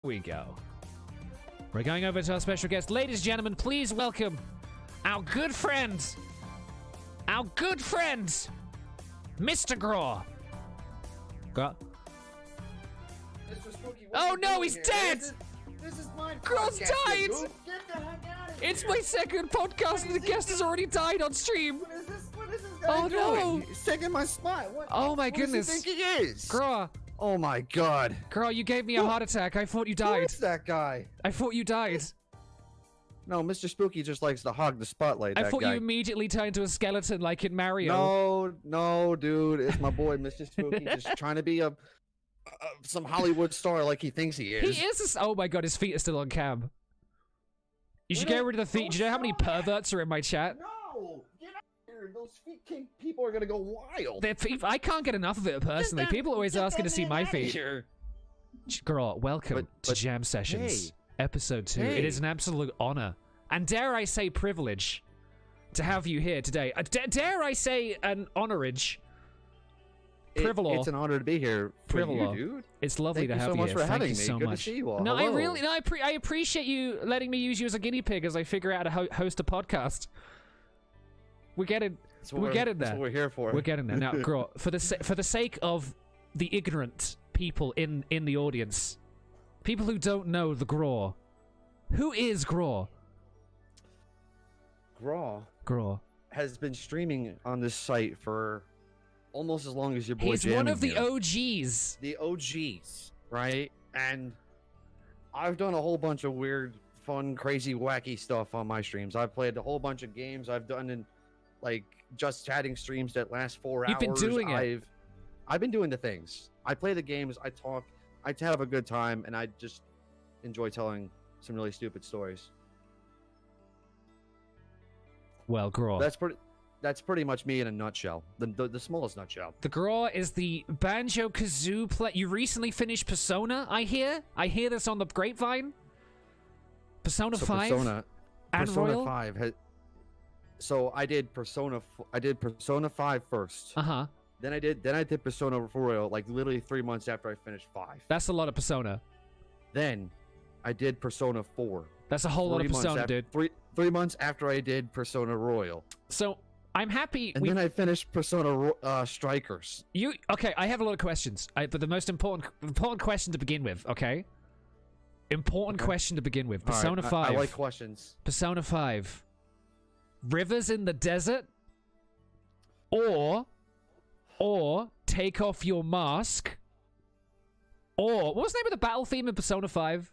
We go. We're going over to our special guest. Ladies and gentlemen, please welcome our good friend, Mr. Grawgh. Mr. Spooky, oh no, he's here? dead! This is my Grawgh's podcast, died! dude. Get the heck out of here! It's my second podcast and the guest has already died on stream. What is this guy Oh, doing? no. He's taking my spot. What? Oh my What goodness. does he think he is? Grawgh, Oh my god. Grawgh, you gave me a heart attack. I thought you Who died. is that guy? I thought you died. No, Mr. Spooky just likes to hog the spotlight. I that thought guy. you immediately turned into a skeleton like in Mario. No, dude. It's my boy, Mr. Spooky, just trying to be some Hollywood star like he thinks he is. He is. Oh my god, his feet are still on cam. You should get rid of the feet. Do you know how many perverts are in my chat? No! Get out of here! Those feet king people are gonna go wild. I can't get enough of it personally. People are always asking to see my feet. Here. Girl, welcome to But- Jam Sessions, hey. episode 2. Hey. It is an absolute honor, and dare I say privilege, to have you here today. Dare I say an honorage. Privilege. It's an honor to be here for Privilege. you, dude. It's lovely Thank to you have so you much here. for Thank having you me. so Good much. to see you all. No, Hello. I appreciate you letting me use you as a guinea pig as I figure out how to host a podcast. We're getting there. That's what we're here for. We're getting there now, Grawgh. For the sake of the ignorant people in the audience, people who don't know the Grawgh, who is Grawgh? Grawgh has been streaming on this site for almost as long as your boy. He's one of the Jamming OGs. the OGs, right? And I've done a whole bunch of weird, fun, crazy, wacky stuff on my streams. I've played a whole bunch of games. I've done like just chatting streams that last 4 hours. You've been doing it. I've been doing the things. I play the games. I talk. I have a good time, and I just enjoy telling some really stupid stories. Well, Grawgh. That's pretty much me in a nutshell. The smallest nutshell. The Grawgh is the Banjo-Kazooie play. You recently finished Persona, I hear. I hear this on the grapevine. Persona 5 and Persona Royal. 5 so I did Persona 5 first. Uh-huh. Then I did Persona Royal like literally 3 months after I finished 5. That's a lot of Persona. Then I did Persona 4. That's a whole lot of Persona, dude. 3 months after I did Persona Royal. So, I'm happy And then I finished Persona Strikers. Okay, I have a lot of questions. But the most important question to begin with, okay? Important question to begin with. Persona 5. I like questions. Persona 5. Rivers in the desert? Or take off your mask? Or what was the name of the battle theme in Persona 5?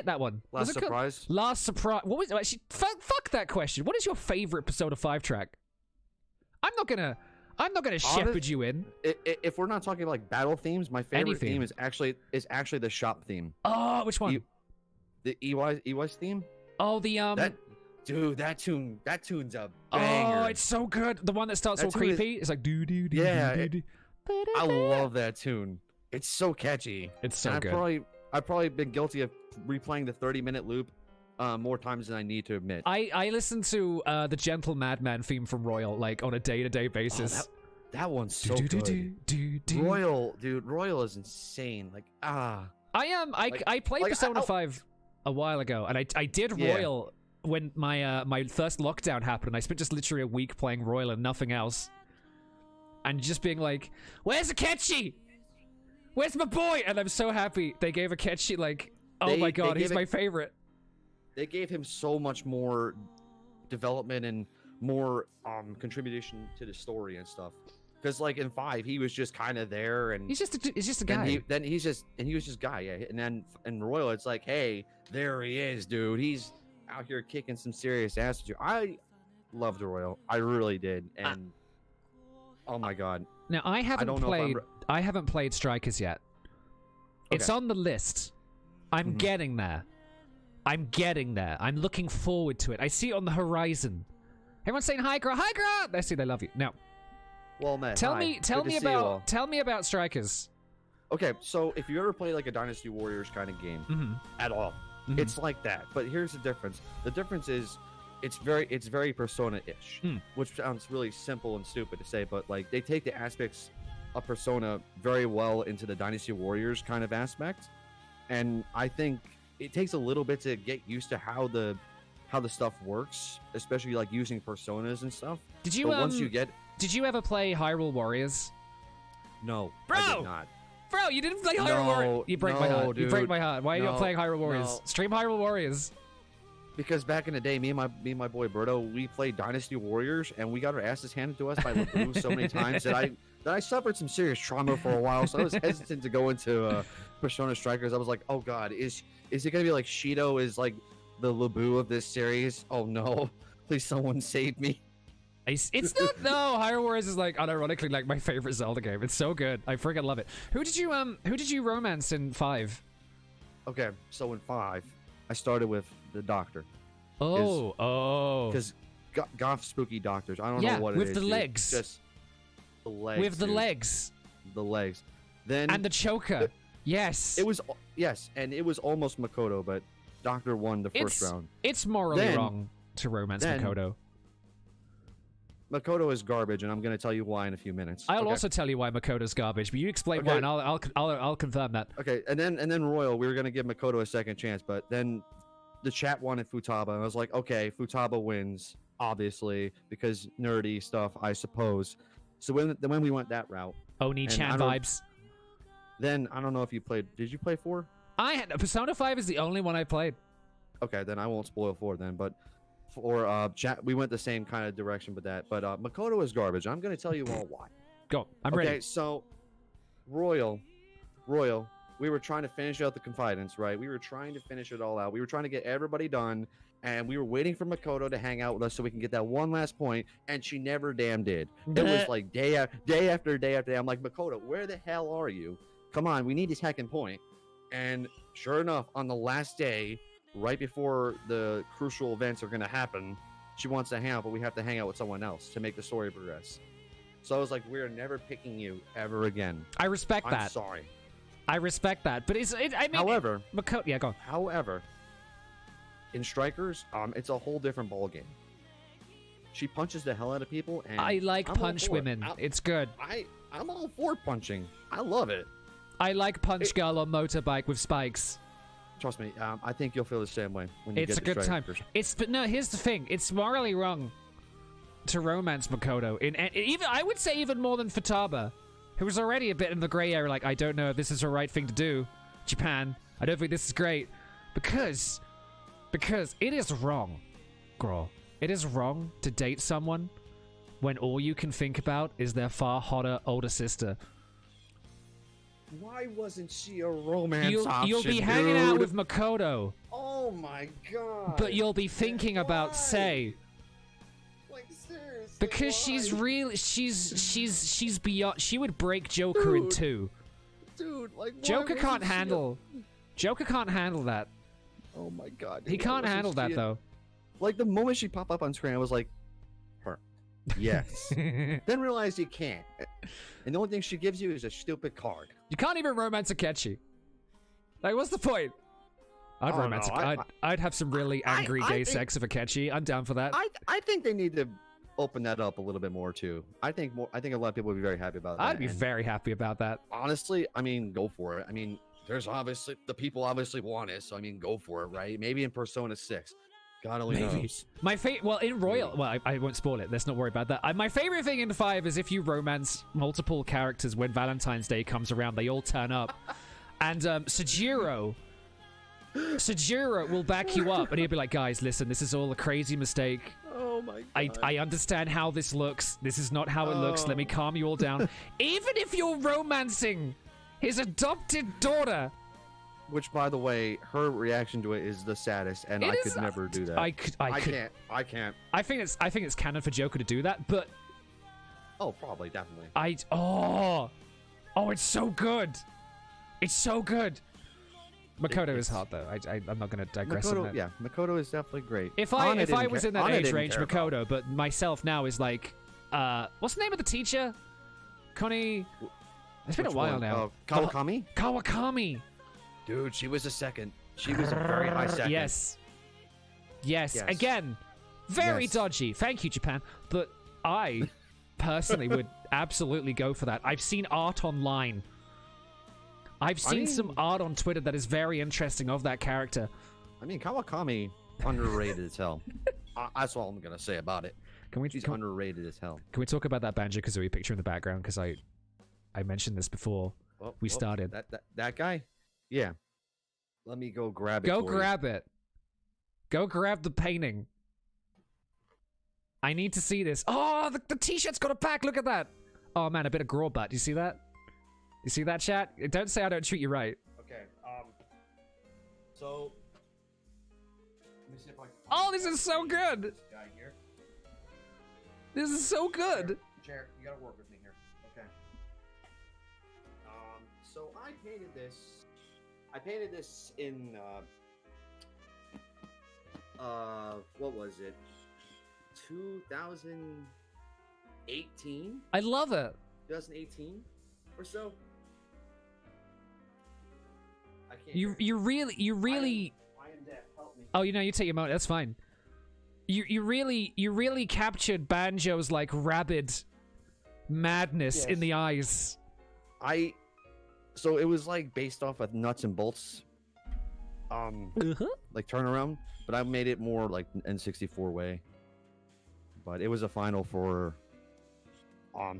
That one. Last Surprise. Last Surprise. What was actually? Fuck that question. What is your favorite Persona 5 track? I'm not gonna shepherd you in. If we're not talking about like battle themes, my favorite theme is actually the shop theme. Oh, which one? The EY's theme. Oh, the that tune's a banger. Oh, it's so good. The one that starts all creepy. It's like do do do. Yeah, do, do, do. I love that tune. It's so catchy. It's so and good. I've probably been guilty of replaying the 30-minute loop more times than I need to admit. I listen to the Gentle Madman theme from Royal like on a day-to-day basis. That one's so good. Royal, dude, Royal is insane. Like I played Persona 5 a while ago, and I did Royal when my first lockdown happened. I spent just literally a week playing Royal and nothing else, and just being like, "Where's Akechi? Where's my boy?" And I'm so happy they gave Akechi like, oh my god, he's my favorite. They gave him so much more development and more contribution to the story and stuff. Because like in 5, he was just kind of there, and he's just a guy. He was just guy, yeah. And then in Royal, it's like, hey, there he is, dude. He's out here kicking some serious ass. I loved Royal, I really did, and oh my god. Now I haven't played Strikers yet. It's on the list. I'm getting there. I'm looking forward to it. I see it on the horizon. Everyone's saying hi, Grawgh. Hi, Grawgh. I see they love you. Now, well, man, tell me about Strikers. Okay, so if you ever play like a Dynasty Warriors kind of game at all, it's like that. But here's the difference. The difference is it's very Persona-ish, which sounds really simple and stupid to say, but like they take the aspects of Persona very well into the Dynasty Warriors kind of aspect. and I think it takes a little bit to get used to how the stuff works, especially like using personas and stuff. Did you once you get Did you ever play Hyrule Warriors? No, bro, I did not. Bro, you didn't play Hyrule Warriors. You break my heart. Dude. You break my heart. Why are you not playing Hyrule Warriors? No. Stream Hyrule Warriors. Because back in the day, me and my boy Berto, we played Dynasty Warriors, and we got our asses handed to us by LeBoo so many times that I suffered some serious trauma for a while. So I was hesitant to go into Persona Strikers. I was like, oh god, is it gonna be like Shido is like the LeBoo of this series? Oh no, please someone save me. It's not. No, Hyrule Warriors is like unironically like my favorite Zelda game. It's so good. I freaking love it. Who did you romance in 5? Okay, so in 5, I started with the doctor. Because goth spooky doctors. I don't know what it is. with the legs. Just the legs. With the legs. The legs. Then and the choker. Yes. It was and it was almost Makoto, but Doctor won the first round. It's morally wrong to romance Makoto. Makoto is garbage, and I'm going to tell you why in a few minutes. I'll also tell you why Makoto's garbage, but you explain why, and I'll confirm that. Okay, and then Royal, we were going to give Makoto a second chance, but then the chat wanted Futaba, and I was like, okay, Futaba wins, obviously, because nerdy stuff, I suppose. So when we went that route, Oni-chan vibes. Then I don't know if you played. Did you play 4? I had Persona 5 is the only one I played. Okay, then I won't spoil 4 then, but. For chat, we went the same kind of direction with that, but Makoto is garbage. I'm going to tell you all why. Go. I'm ready. Okay, so Royal, we were trying to finish out the Confidence, right? We were trying to finish it all out. We were trying to get everybody done, and we were waiting for Makoto to hang out with us so we can get that one last point, and she never damn did. It was like day after day. I'm like, Makoto, where the hell are you? Come on, we need a second point. And sure enough, on the last day, right before the crucial events are going to happen, she wants to hang out, but we have to hang out with someone else to make the story progress. So I was like, we're never picking you ever again. I respect that. I'm sorry. I respect that, but however, Makoto, yeah, go. However, in Strikers, it's a whole different ballgame. She punches the hell out of people, and I like punch women. It's good. I'm all for punching. I love it. I like punch girl on motorbike with spikes. Trust me, I think you'll feel the same way when you get to Strikers. It's a good time. But no, here's the thing. It's morally wrong to romance Makoto. Even I would say even more than Futaba, who was already a bit in the gray area, like, I don't know if this is the right thing to do. Japan, I don't think this is great. Because it is wrong, Grawgh. It is wrong to date someone when all you can think about is their far hotter older sister. Why wasn't she a romance option, You'll be hanging out with Makoto. Oh my god. But you'll be thinking about Sei. Like, seriously. Because she's really she's beyond. She would break Joker in 2. Dude, like, Joker can't handle that. Oh my god. He can't handle that though. Like, the moment she popped up on screen, I was like, her. Yes. Then realized you can't. And the only thing she gives you is a stupid card. You can't even romance Akechi. Like, what's the point? I'd romance. I'd have some really angry gay sex of Akechi. I'm down for that. I think they need to open that up a little bit more too. I think a lot of people would be very happy about that. I'd be very happy about that. Honestly, I mean, go for it. I mean, there's obviously the people obviously want it, so I mean, go for it, right? Maybe in Persona 6. God only knows. My in Royal, well, I won't spoil it. Let's not worry about that. My favorite thing in 5 is if you romance multiple characters when Valentine's Day comes around, they all turn up, and Sejiro will back you up, and he'll be like, "Guys, listen, this is all a crazy mistake. Oh my god. I understand how this looks. This is not how it looks. Let me calm you all down." Even if you're romancing his adopted daughter. Which, by the way, her reaction to it is the saddest, and I could never do that. I can't. I think it's canon for Joker to do that, but probably, definitely. It's so good. It's so good. Makoto is hot though. I'm not going to digress on that. Yeah, Makoto is definitely great. If I was in that age range, Makoto, but myself now is like, what's the name of the teacher? Connie. It's been a while now. Kawakami. Kawakami. Dude, she was a second. She was a very high second. Yes. Again, very dodgy. Thank you, Japan. But I personally would absolutely go for that. I've seen art online I've seen some art on Twitter that is very interesting of that character. I mean, Kawakami, underrated as hell. That's all I'm gonna say about it. She's underrated as hell. Can we talk about that Banjo-Kazooie picture in the background? Because I mentioned this before we started. That guy? Yeah. Let me go grab it. Go grab it. Go grab the painting. I need to see this. Oh, the t-shirt's got a back. Look at that. Oh man, a bit of Grawgh butt. Do you see that? You see that, chat? Don't say I don't treat you right. Okay. So. Let me see if I can. Oh, this is so good. This guy here. This is so good. Chair, you gotta work with me here. Okay. So I painted this. I painted this in. What was it? 2018. I love it. 2018 or so. I can't. You really. I am deaf. Help me. Oh, you take your moment. That's fine. You really captured Banjo's like rabid madness in the eyes. So it was like based off of nuts and bolts. Like turnaround, but I made it more like N64 way. But it was a final for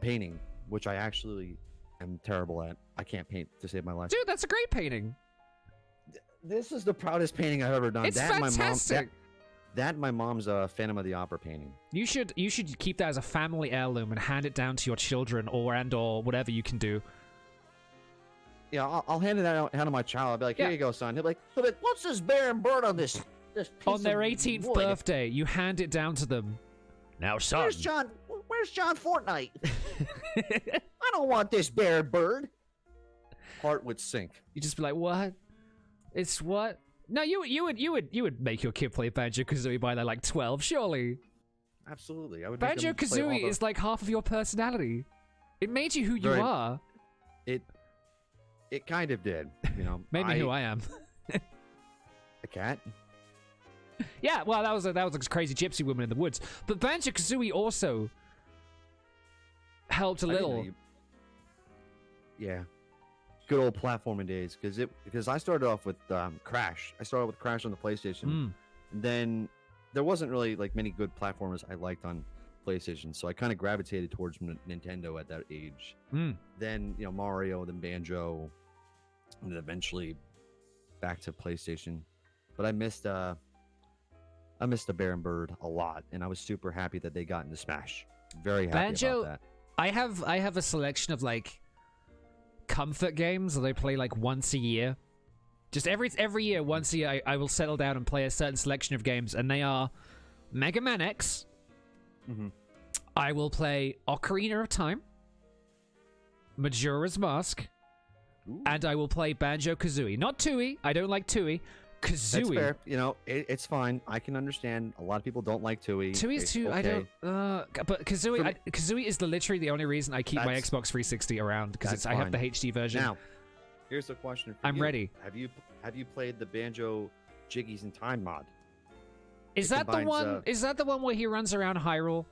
painting, which I actually am terrible at. I can't paint to save my life. Dude, that's a great painting. This is the proudest painting I've ever done. It's fantastic. My mom's Phantom of the Opera painting. You should keep that as a family heirloom and hand it down to your children or whatever you can do. Yeah, I'll hand it out to my child. I'll be like, here you go, son. He'll be like, what's this bear and bird on this piece on their of 18th wood? birthday, you hand it down to them. Now, son. Where's John Fortnite? I don't want this bear and bird. Heart would sink. You just be like, what? It's what? No, you would make your kid play Banjo-Kazooie by they're like 12, surely. Absolutely, I would. Banjo-Kazooie is like half of your personality. It made you who you are. It kind of did, you know. Made me who I am. A cat. Yeah, well, that was a crazy gypsy woman in the woods. But Banjo-Kazooie also helped a little. Yeah. Good old platforming days, because I started off with Crash. I started with Crash on the PlayStation. And then there wasn't really like many good platformers I liked on PlayStation, so I kind of gravitated towards Nintendo at that age. Then Mario, then Banjo, and then eventually back to PlayStation. But I missed the Bear and Bird a lot, and I was super happy that they got into Smash. Very happy about that. I have a selection of like comfort games that I play like once a year. Just every year, once a year, I will settle down and play a certain selection of games, and they are Mega Man X. I will play Ocarina of Time, Majora's Mask, and I will play Banjo-Kazooie. Not Tooie. I don't like Tooie. Kazooie. That's fair. It's fine. I can understand. A lot of people don't like Tooie. Tooie's too. Okay. I don't. But Kazooie. Kazooie is literally the only reason I keep my Xbox 360 around, because I have the HD version. Now, here's the question for I'm ready. Have you played the Banjo Jiggies in Time mod? Is that the one? Is that the one where he runs around Hyrule?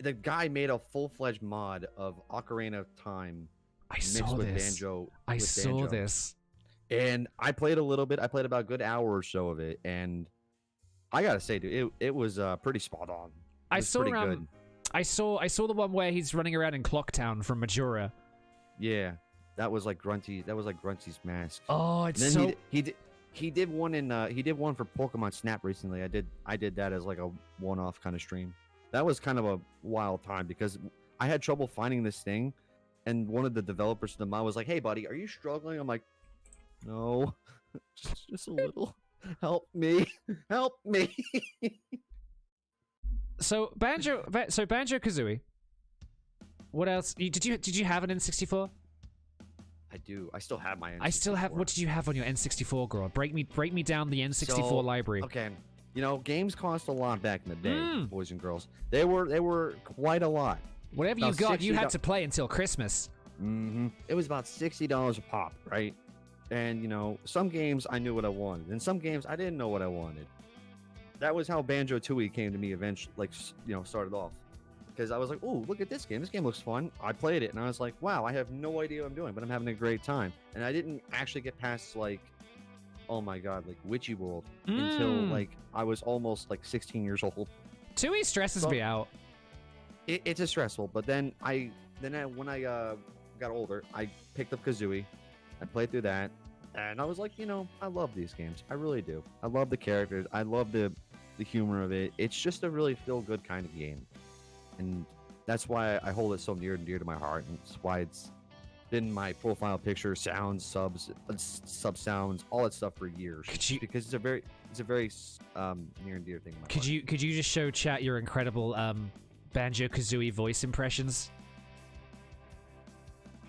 The guy made a full-fledged mod of Ocarina of Time. I saw this. I saw this. And I played a little bit. I played about a good hour or so of it, and I gotta say, dude, it was pretty spot on. I saw the one where he's running around in Clocktown from Majora. Yeah, that was like Grunty. That was like Grunty's mask. Oh, it's so. He did one for Pokemon Snap recently. I did that as like a one-off kind of stream. That was kind of a wild time because I had trouble finding this thing, and one of the developers of the mod was like, "Hey, buddy, are you struggling?" I'm like, "No, just a little. Help me, help me." So Banjo-Kazooie. What else? Did you have an N64? I do. I still have my N64. I still have. What did you have on your N64, Grawgh? Break me down the N64 library. Okay. Games cost a lot back in the day, boys and girls. They were quite a lot. Whatever you got, you had to play until Christmas. It was about $60 a pop, right? And some games I knew what I wanted, and some games I didn't know what I wanted. That was how Banjo-Tooie came to me eventually. Started off. because I was like, "Ooh, look at this game! This game looks fun." I played it, and I was like, "Wow, I have no idea what I'm doing, but I'm having a great time." And I didn't actually get past like, oh my god, like Witchy World until like I was almost like 16 years old. Tooie stresses me out. It's a stressful, but then when I got older, I picked up Kazooie. I played through that, and I was like, I love these games. I really do. I love the characters. I love the humor of it. It's just a really feel-good kind of game, and that's why I hold it so near and dear to my heart, and it's why it's been my profile picture, sounds, sub sounds, all that stuff for years. Because it's a very near and dear thing. Could you just show chat your incredible Banjo-Kazooie voice impressions?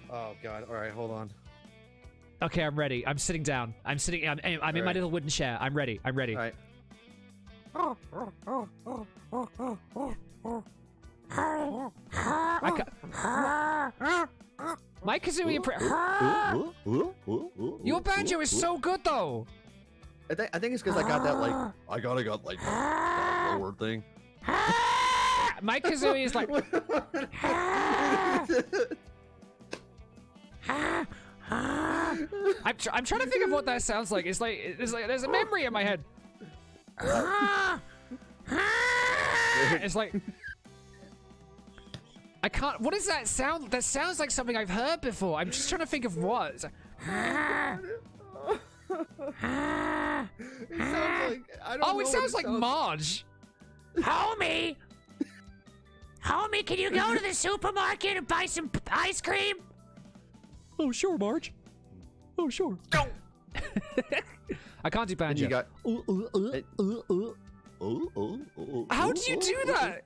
Oh god! All right, hold on. Okay, I'm ready. I'm sitting down. I'm in my little wooden chair. I'm ready. All right. My Kazooie impression. Your banjo is so good, though. I think it's because I got that that lower thing. My Kazooie is like. I'm trying to think of what that sounds like. It's like there's a memory in my head. It's like I can't. What does that sound? That sounds like something I've heard before. I'm just trying to think of what. It's like, it sounds like I don't know. It sounds like Marge. Homie, can you go to the supermarket and buy some ice cream? Oh, sure, Marge. Oh, sure. I can't do banjo. You got... How do you do that?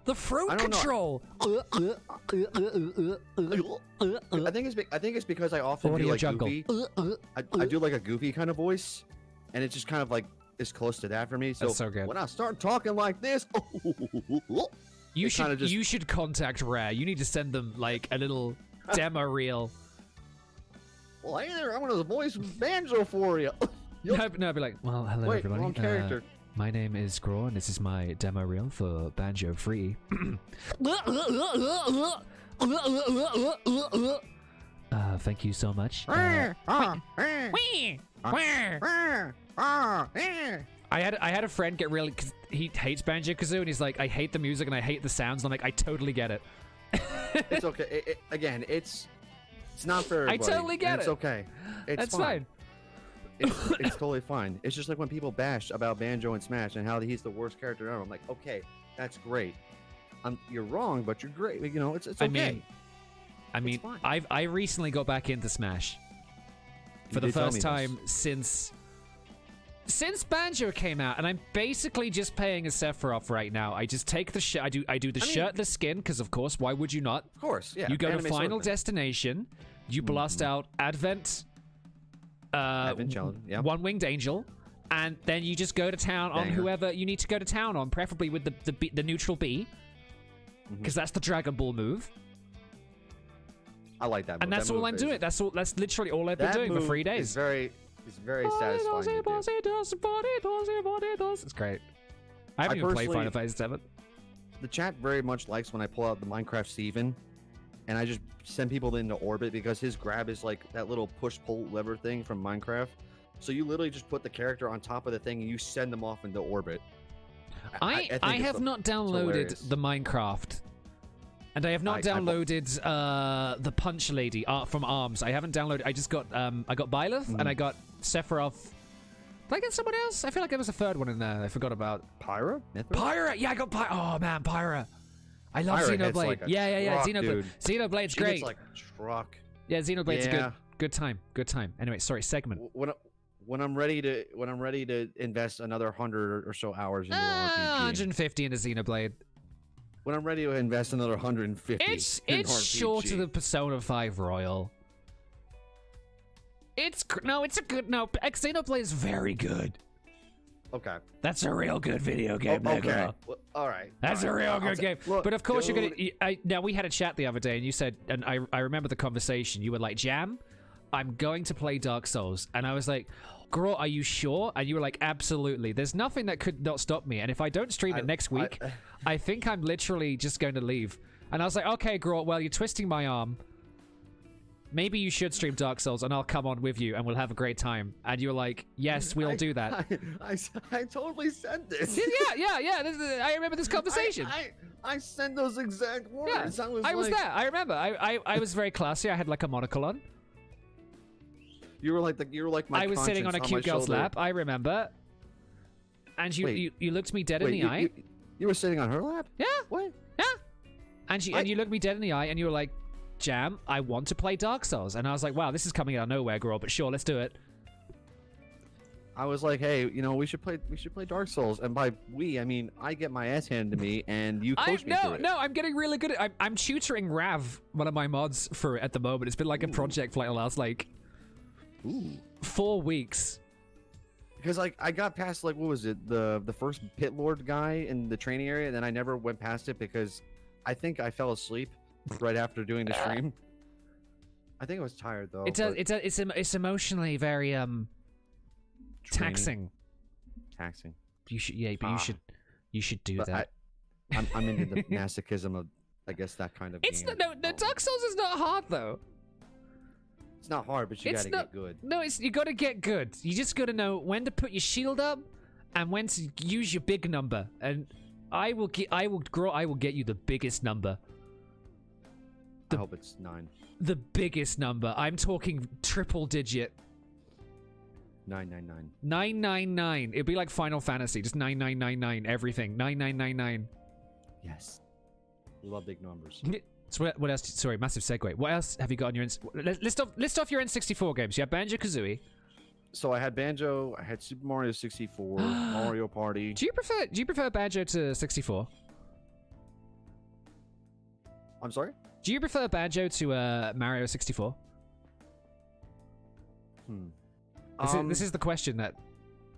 The throat control. I think it's because I often do like goofy. I do like a goofy kind of voice, and it's just kind of like is close to that for me. So, that's so good. When I start talking like this, you should contact Rare. You need to send them like a little demo reel. Well, hey there, I'm gonna voice Banjo for you. No, I'd be like, well, hello everybody. Wrong character. My name is Grawgh, and this is my demo reel for Banjo Free. Thank you so much. I had a friend get really, cause he hates Banjo-Kazooie, and he's like, I hate the music and I hate the sounds. And I'm like, I totally get it. It's okay. It's not for everybody. I totally get it. It's okay. That's fine. It's totally fine. It's just like when people bash about Banjo and Smash and how he's the worst character ever. I'm like, okay, that's great. You're wrong, but you're great. It's okay. I mean, I recently got back into Smash for the first time since Banjo came out, and I'm basically just playing as Sephiroth right now. I just take the I do the shirtless skin, because of course, why would you not? Of course, yeah. You go to Final Destination, you blast out Advent Challenge, yeah. One-Winged Angel, and then you just go to town on whoever you need to go to town on, preferably with the neutral B, because that's the Dragon Ball move. I like that move. And that's all I'm doing. That's literally all I've been doing for 3 days. It's very satisfying. It's great. I haven't even played Final Fantasy 7. The chat very much likes when I pull out the Minecraft Steven, and I just send people into orbit, because his grab is like that little push-pull lever thing from Minecraft. So you literally just put the character on top of the thing and you send them off into orbit. I have not downloaded the Minecraft, and I have not downloaded the Punch Lady from ARMS. I haven't downloaded. I just got I got Byleth and I got Sephiroth. Did I get someone else? I feel like there was a third one in there I forgot about. Pyra? Pyra! Yeah, I got Pyra. Oh man, Pyra. I love Xenoblade. Like yeah. Xenoblade. Xenoblade's great. It's like a truck. Yeah, Xenoblade's good time. Good time. Anyway, sorry, segment. When I'm ready to invest another 100 or so hours into RPG. 150 into Xenoblade. When I'm ready to invest another 150. It's short of the Persona 5 Royal. Xenoblade is very good. Okay. That's a real good video game. Okay. Well, all right. That's a real good game. Look, but of course, you're gonna. Now we had a chat the other day, and you said, and I remember the conversation. You were like, "Jam, I'm going to play Dark Souls," and I was like, Grawgh, are you sure? And you were like, absolutely. There's nothing that could not stop me. And if I don't stream it next week, I think I'm literally just going to leave. And I was like, okay, Grawgh, well, you're twisting my arm. Maybe you should stream Dark Souls, and I'll come on with you, and we'll have a great time. And you were like, yes, we'll do that. I totally said this. Yeah. I remember this conversation. I said those exact words. Yeah, I was there. I remember. I was very classy. I had like a monocle on. You were like my. I was sitting on a cute girl's lap. I remember. And you looked me dead in the eye. You were sitting on her lap? Yeah. What? Yeah. And you looked me dead in the eye, and you were like, Jam, I want to play Dark Souls. And I was like, wow, this is coming out of nowhere, girl, but sure, let's do it. I was like, hey, we should play Dark Souls. And by we, I mean I get my ass handed to me, and you coach me through it. No, I'm getting really good at I'm tutoring Rav, one of my mods, for it at the moment. It's been like a project for like the last 4 weeks. Because I got past what was it, the first pit lord guy in the training area, and then I never went past it because I think I fell asleep right after doing the stream. I think I was tired though. It's emotionally very taxing. Taxing. You should you should do that. I'm into the masochism of, I guess, that kind of. No, Dark Souls is not hard though. It's not hard, but you gotta get good. No, you gotta get good. You just gotta know when to put your shield up and when to use your big number. And I will get you the biggest number. I hope it's 9. The biggest number. I'm talking triple digit. 999. 999. It'd be like Final Fantasy, just 9999 everything. 9999. Yes. We love big numbers. So what else? Sorry, massive segue. What else have you got on your list off your N64 games? You have Banjo-Kazooie. So I had Banjo, I had Super Mario 64, Mario Party. Do you prefer Banjo to 64? I'm sorry? Do you prefer Banjo to Mario 64? This is the question that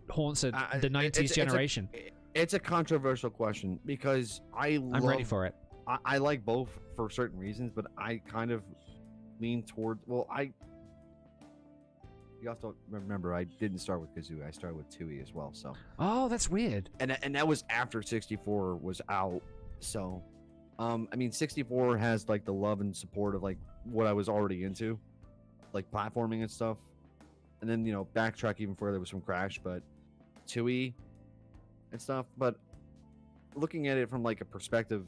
haunts the 90s generation. It's a controversial question because I'm ready for it. I like both for certain reasons, but I kind of lean toward. Well, you also remember I didn't start with Kazooie. I started with Tooie as well. So. Oh, that's weird. And that was after 64 was out. So, I mean, 64 has the love and support of what I was already into, like platforming and stuff. And then backtrack even further with some Crash, but Tooie and stuff. But looking at it from a perspective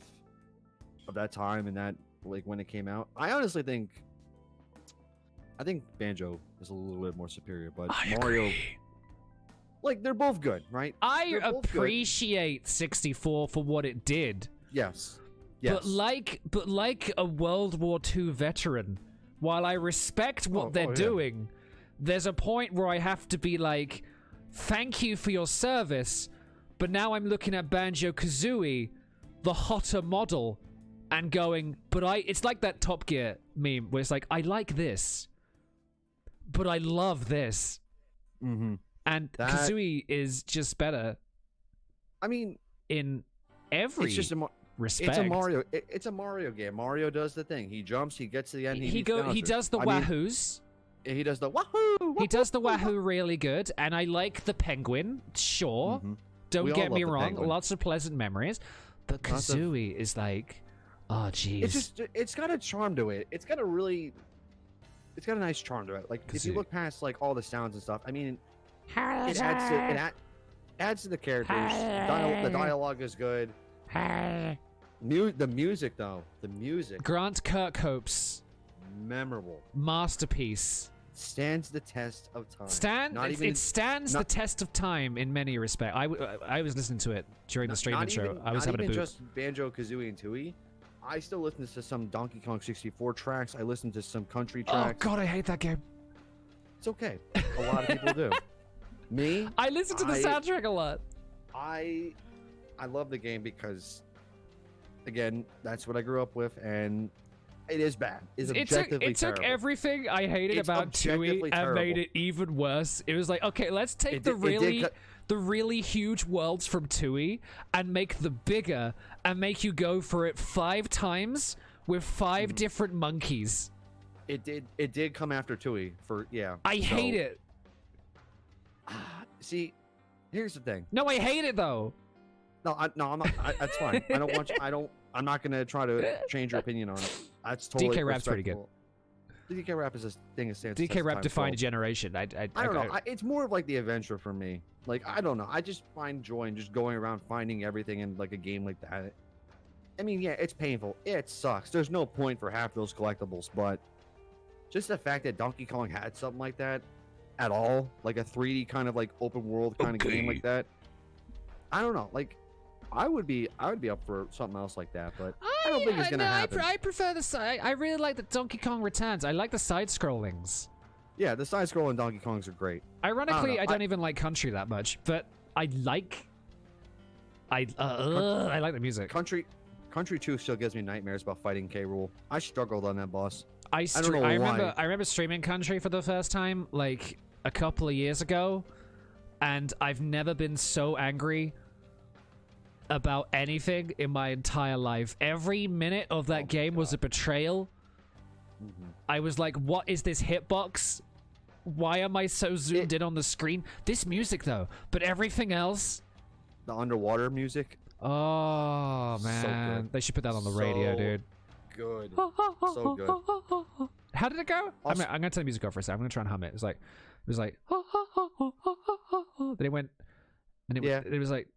of that time and that when it came out, I honestly think Banjo is a little bit more superior, but Mario agree. They're both good, right? I appreciate 64 for what it did. Yes. But like a World War II veteran, while I respect what they're doing, there's a point where I have to be like, thank you for your service, but now I'm looking at Banjo-Kazooie, the hotter model, and going, it's like that Top Gear meme where it's like, I like this, but I love this. Mm-hmm. And Kazooie is just better. I mean, in every respect. It's a Mario game. Mario does the thing. He jumps, he gets to the end, he does the wahoos. He does the wahoo! He does the wahoo really good, and I like the penguin, sure. Mm-hmm. Don't get me wrong, lots of pleasant memories. But Kazooie is oh jeez. It's got a charm to it. It's got a nice charm to it. If you look past all the sounds and stuff, I mean, it adds to the characters. The dialogue is good. The music though, Grant Kirkhope's memorable masterpiece stands the test of time. It stands the test of time in many respects. I was listening to it during the stream intro. I was having a boot. Not even just Banjo-Kazooie and Tooie. I still listen to some Donkey Kong 64 tracks. I listen to some country tracks. Oh god, I hate that game. It's okay. A lot of people do. Me? I listen to the soundtrack a lot. I love the game because, again, that's what I grew up with, and it is bad. It took everything I hated about Tooie and made it even worse. It was like, okay, let's take the really huge worlds from Tooie and make them bigger and make you go for it 5 times with 5 different monkeys. It did come after Tooie I hate it. See, here's the thing. No, I hate it though. No, I'm not. That's fine. I don't want you. I'm not gonna try to change your opinion on it. That's totally DK Rap's pretty good. The DK Rap is a thing. DK Rap defined a generation. I don't know. It's more of like the adventure for me. Like, I don't know. I just find joy in just going around finding everything in like a game like that. I mean, yeah, it's painful. It sucks. There's no point for half those collectibles, but just the fact that Donkey Kong had something like that at all, like a 3D kind of like open world kind of game like that. I don't know. Like, I would be up for something else like that, but I don't think it's gonna happen. I prefer the side. I really like the Donkey Kong Returns. I like the side scrollings. Yeah, the side scrolling Donkey Kongs are great. Ironically, I don't even like country that much, but I like the music. Country 2 still gives me nightmares about fighting K. Rool. I struggled on that boss. I remember streaming country for the first time like a couple of years ago, and I've never been so angry about anything in my entire life. Every minute of that game was a betrayal. I was like, what is this hitbox? Why am I so zoomed in on the screen? This music though, but everything else. The underwater music. Oh man, so they should put that on the radio, dude. Good. So good. How did it go? Also, I'm gonna turn the music off for a second. I'm gonna try and hum it. It was like then it went. And it was like,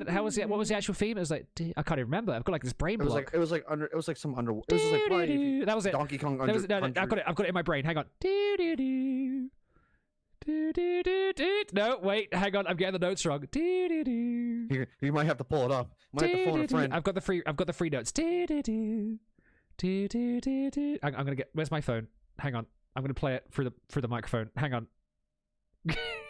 how was it? What was the actual theme? It was like, I can't even remember. I've got like this brain block. It was like some under. It was like probably that was it. Donkey Kong. No, I've got it in my brain. Hang on. No, wait, hang on. I'm getting the notes wrong. You might have to pull it up. Might have to phone a friend. I've got the free notes. I'm gonna get. Where's my phone? Hang on. I'm gonna play it through the microphone. Hang on.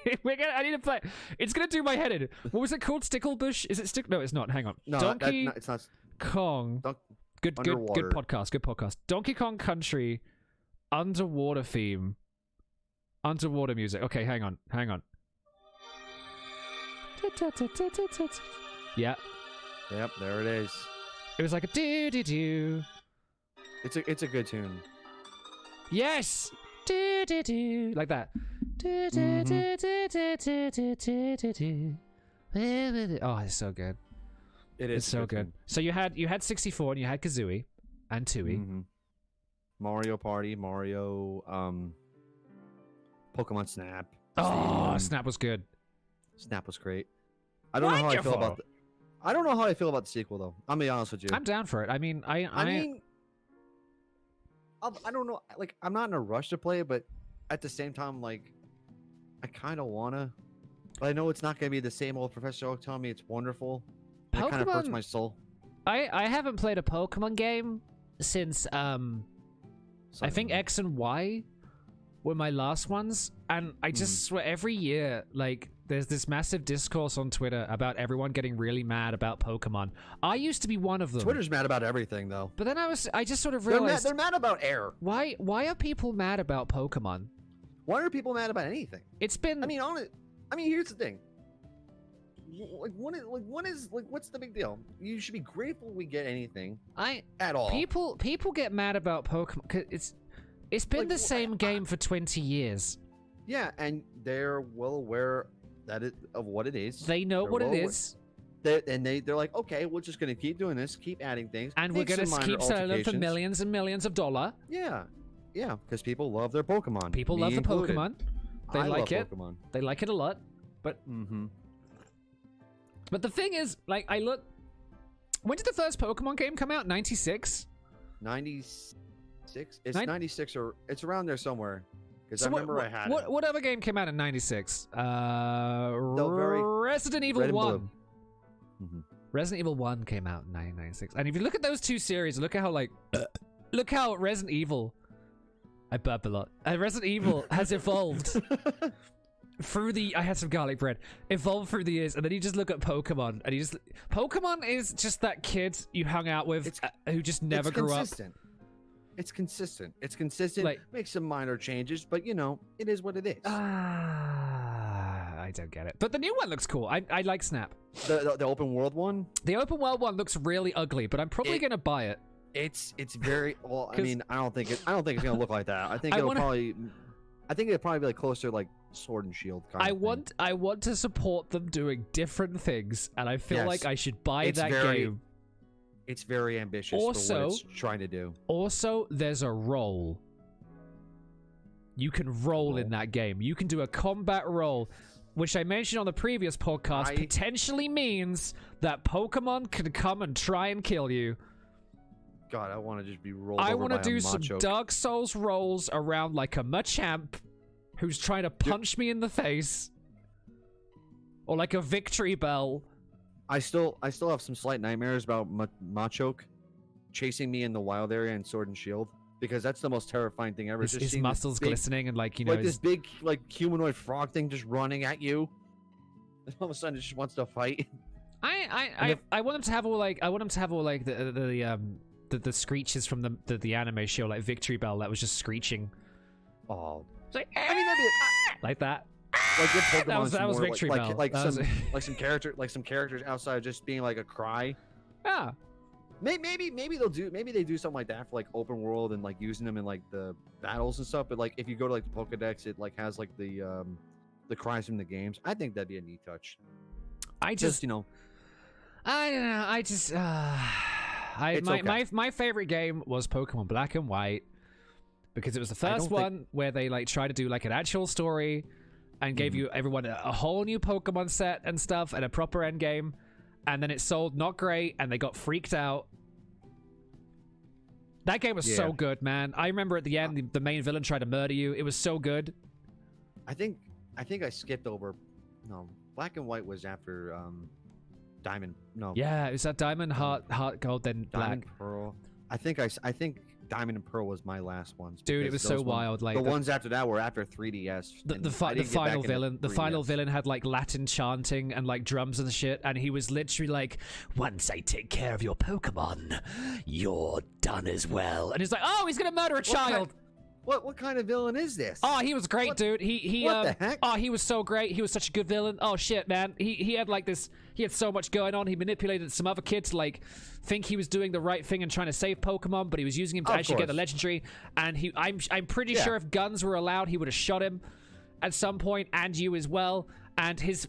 I need to play. It's gonna do my head in. What was it called? Sticklebush? Is it stick? No, it's not. Hang on. No, Donkey it's not. Kong. Good podcast. Donkey Kong Country, underwater theme, underwater music. Okay, hang on. Yeah. Yep, there it is. It was like a do. It's a good tune. Yes. Do like that. Oh, it's so good. It's so good. So you had 64 and you had Kazooie and Tooie. Mario Party, Mario, Pokemon Snap. Oh, Snap was good. Snap was great. I don't know how I feel about the sequel though. I'm gonna be honest with you. I'm down for it. I mean, I don't know. Like, I'm not in a rush to play it, but at the same time, like, I kind of wanna. But I know it's not gonna be the same old Professor Oak telling me it's wonderful. It kind of hurts my soul. I haven't played a Pokemon game since I think X and Y were my last ones, and I just swear every year, like, there's this massive discourse on Twitter about everyone getting really mad about Pokemon. I used to be one of them. Twitter's mad about everything, though. But then I just sort of realized they're mad about air. Why are people mad about Pokemon? Why are people mad about anything? It's been. I mean, here's the thing. What's the big deal? You should be grateful we get anything. At all. People get mad about Pokemon because it's been the same game for 20 years. Yeah, and they're well aware of what it is. They know what it is. They're like, okay, we're just gonna keep doing this, keep adding things, and we're gonna keep selling them for millions and millions of dollars. Yeah, because people love their Pokemon. People love the Pokemon. They like it. Pokemon. They like it a lot. But But the thing is, like, I look. When did the first Pokemon game come out? 96. 96. It's 96 or it's around there somewhere. Because I remember I had it. What other game came out in 96? Resident Evil 1. Resident Evil 1 came out in 1996. And if you look at those two series, look at how, like, look how Resident Evil. I burp a lot. Resident Evil has evolved through the. I had some garlic bread. Evolved through the years, and then you just look at Pokemon, and Pokemon is just that kid you hung out with who just never grew up. It's consistent. It's consistent. Like, make some minor changes, but you know, it is what it is. I don't get it. But the new one looks cool. I like Snap. The open world one? The open world one looks really ugly, but I'm probably gonna buy it. It's very well. I mean, I don't think it's gonna look like that. I think it'll probably be like closer, like Sword and Shield kind of thing. I want to support them doing different things, and I feel like I should buy that game. It's very ambitious for what it's trying to do. Also, there's a role. You can roll in that game. You can do a combat roll, which I mentioned on the previous podcast, potentially means that Pokemon can come and try and kill you. God, I want to just be rolled over I want to do some Dark Souls rolls around like a Machamp who's trying to punch me in the face. Or like a Victory Bell. I still have some slight nightmares about Machoke chasing me in the wild area in Sword and Shield, because that's the most terrifying thing ever. His muscles glistening and like, you know, like this big like humanoid frog thing just running at you. And all of a sudden it just wants to fight. I want him to have all like the screeches from the anime show, like Victory Bell that was just screeching. Oh, it's like, I mean, that'd be like that. Like good Pokemon, that was Victory Bell. Like some characters outside just being like a cry. Yeah. Maybe they do something like that for like open world and like using them in like the battles and stuff. But like if you go to like the Pokedex, it like has like the cries from the games. I think that'd be a neat touch. I don't know. My favorite game was Pokemon Black and White, because it was the first one where they like tried to do like an actual story and gave you everyone a whole new Pokemon set and stuff and a proper end game, and then it sold not great and they got freaked out. That game was so good, man. I remember at the end the main villain tried to murder you. It was so good. I think I skipped over. No, Black and White was after Diamond. No. Yeah, it was that Diamond, Heart, Gold, then Diamond, Black. Pearl. I think Diamond and Pearl was my last ones. Dude, it was so wild. Like the ones after that were after 3DS. The final villain. The final villain had like Latin chanting and like drums and shit, and he was literally like, "Once I take care of your Pokemon, you're done as well." And he's like, "Oh, he's gonna murder a child." What kind of villain is this? Oh, he was great, dude. What the heck? Oh, he was so great. He was such a good villain. Oh shit, man. He had like this. He had so much going on. He manipulated some other kids to like think he was doing the right thing and trying to save Pokemon, but he was using him to actually get the legendary. And I'm pretty sure if guns were allowed, he would have shot him at some point, and you as well. And his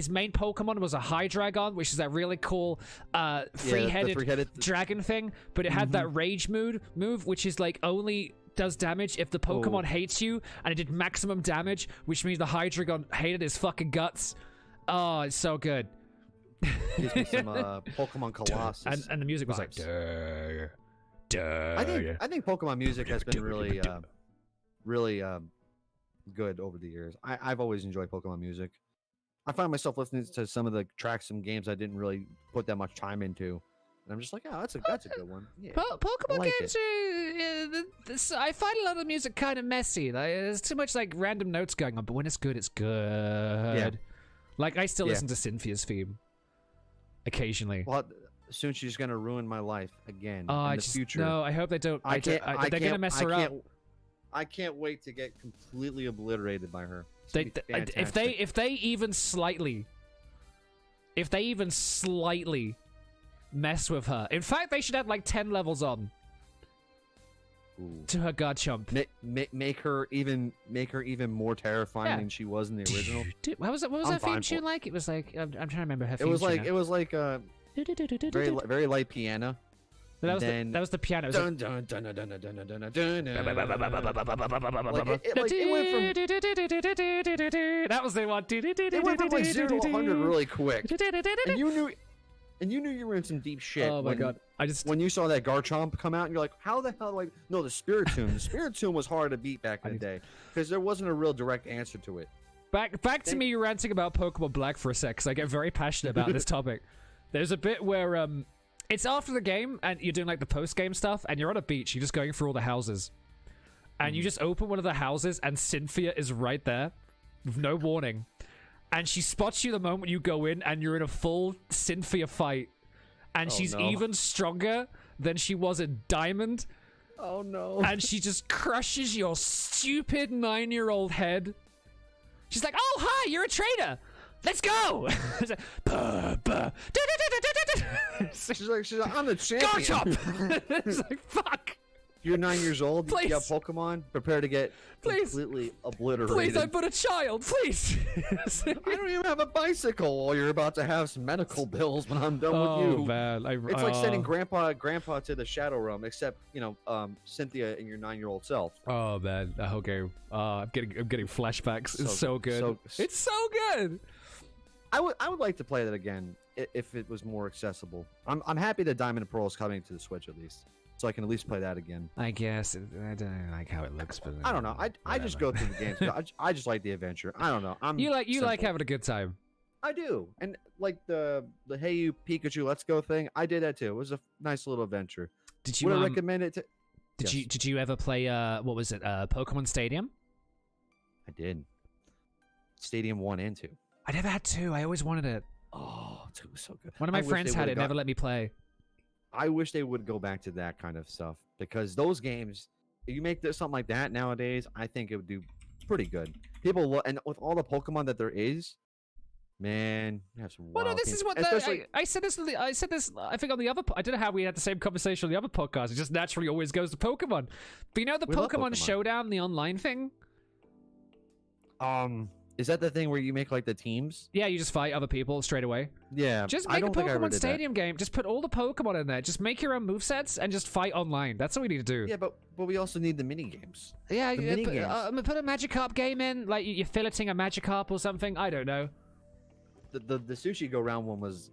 main Pokemon was a Hydreigon, which is that really cool three-headed dragon thing. But it had that rage move, which is like only does damage if the Pokemon hates you, and it did maximum damage, which means the Hydreigon hated his fucking guts. Oh, it's so good. Gives me some Pokemon Colossus. And the music was like, duh, duh. I think Pokemon music has been really good over the years. I've always enjoyed Pokemon music. I find myself listening to some of the tracks from games I didn't really put that much time into. And I'm just like, oh, that's a good one. Yeah, Pokemon games are... I find a lot of the music kind of messy. Like, there's too much like random notes going on, but when it's good, it's good. Yeah. Like, I still listen to Cynthia's theme occasionally. Well, soon she's going to ruin my life again in the future. No, I hope they don't. They're going to mess her up. I can't wait to get completely obliterated by her. If they even slightly mess with her. In fact, they should have like 10 levels on to her Garchomp. Make her even more terrifying than she was in the original. Dude, what was that theme tune like? It was like I'm trying to remember her. It was like very light piano. That was the piano. It went from that was the one. It went from like 0 to 100 really quick. And you knew you were in some deep shit. Oh my god! When you saw that Garchomp come out, and you're like, how the hell? Like, no, the Spiritomb. The Spiritomb was hard to beat back in the day because there wasn't a real direct answer to it. Back to me ranting about Pokemon Black for a sec, because I get very passionate about this topic. There's a bit where it's after the game, and you're doing like the post game stuff, and you're on a beach. You're just going through all the houses, and you just open one of the houses, and Cynthia is right there, with no warning. And she spots you the moment you go in, and you're in a full Cynthia fight. And she's even stronger than she was in Diamond. Oh, no. And she just crushes your stupid 9-year-old head. She's like, oh, hi, you're a traitor. Let's go. She's like, she's like, I'm the champion. Garchomp. It's like, fuck. You're 9 years old. Please. You have Pokemon. Prepare to get completely obliterated. Please, I'm but a child. Please. I don't even have a bicycle. While you're about to have some medical bills when I'm done with you. Oh man, It's like sending grandpa to the Shadow Realm, except Cynthia and your 9-year-old self. Oh man, that whole game. I'm getting flashbacks. It's so good. It's so good. I would like to play that again if it was more accessible. I'm happy that Diamond and Pearl is coming to the Switch at least, so I can at least play that again. I guess I don't like how it looks, but I don't know. I just go through the games. I just like the adventure. I don't know. You like having a good time. I do, and like the Hey You Pikachu Let's Go thing. I did that too. It was a nice little adventure. Would I recommend it? Did you ever play what was it? Pokemon Stadium? I did. Stadium 1 and 2. I never had 2. I always wanted it. Oh, 2 was so good. One of my friends had it. Never let me play. I wish they would go back to that kind of stuff because those games, if you make something like that nowadays, I think it would do pretty good. And with all the Pokemon that there is, man, you have some wild well, no, this games. is what I said this. I said this. I think on the other. I don't know how we had the same conversation on the other podcast. It just naturally always goes to Pokemon. But you know the Pokemon Showdown, the online thing. Is that the thing where you make like the teams? Yeah, you just fight other people straight away. Yeah. Just make a Pokemon Stadium game. Just put all the Pokemon in there. Just make your own movesets and just fight online. That's all we need to do. Yeah, but we also need the mini games. Yeah, put a Magikarp game in. Like you're filleting a Magikarp or something. I don't know. The Sushi Go Round one was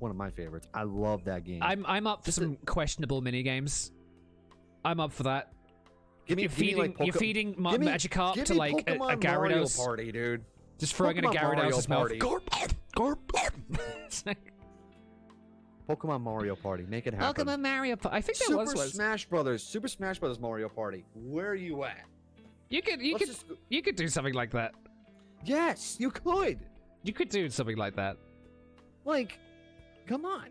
one of my favorites. I love that game. I'm up for some questionable mini games. I'm up for that. You're feeding Magikarp to like a Gyarados Mario Party, dude. Just throwing in a Gyarados' mouth. Pokemon Mario Party, make it happen. Pokemon Mario Party. I think that was Super Smash Brothers Mario Party. Where are you at? You could do something like that. Yes, you could. You could do something like that. Like, come on.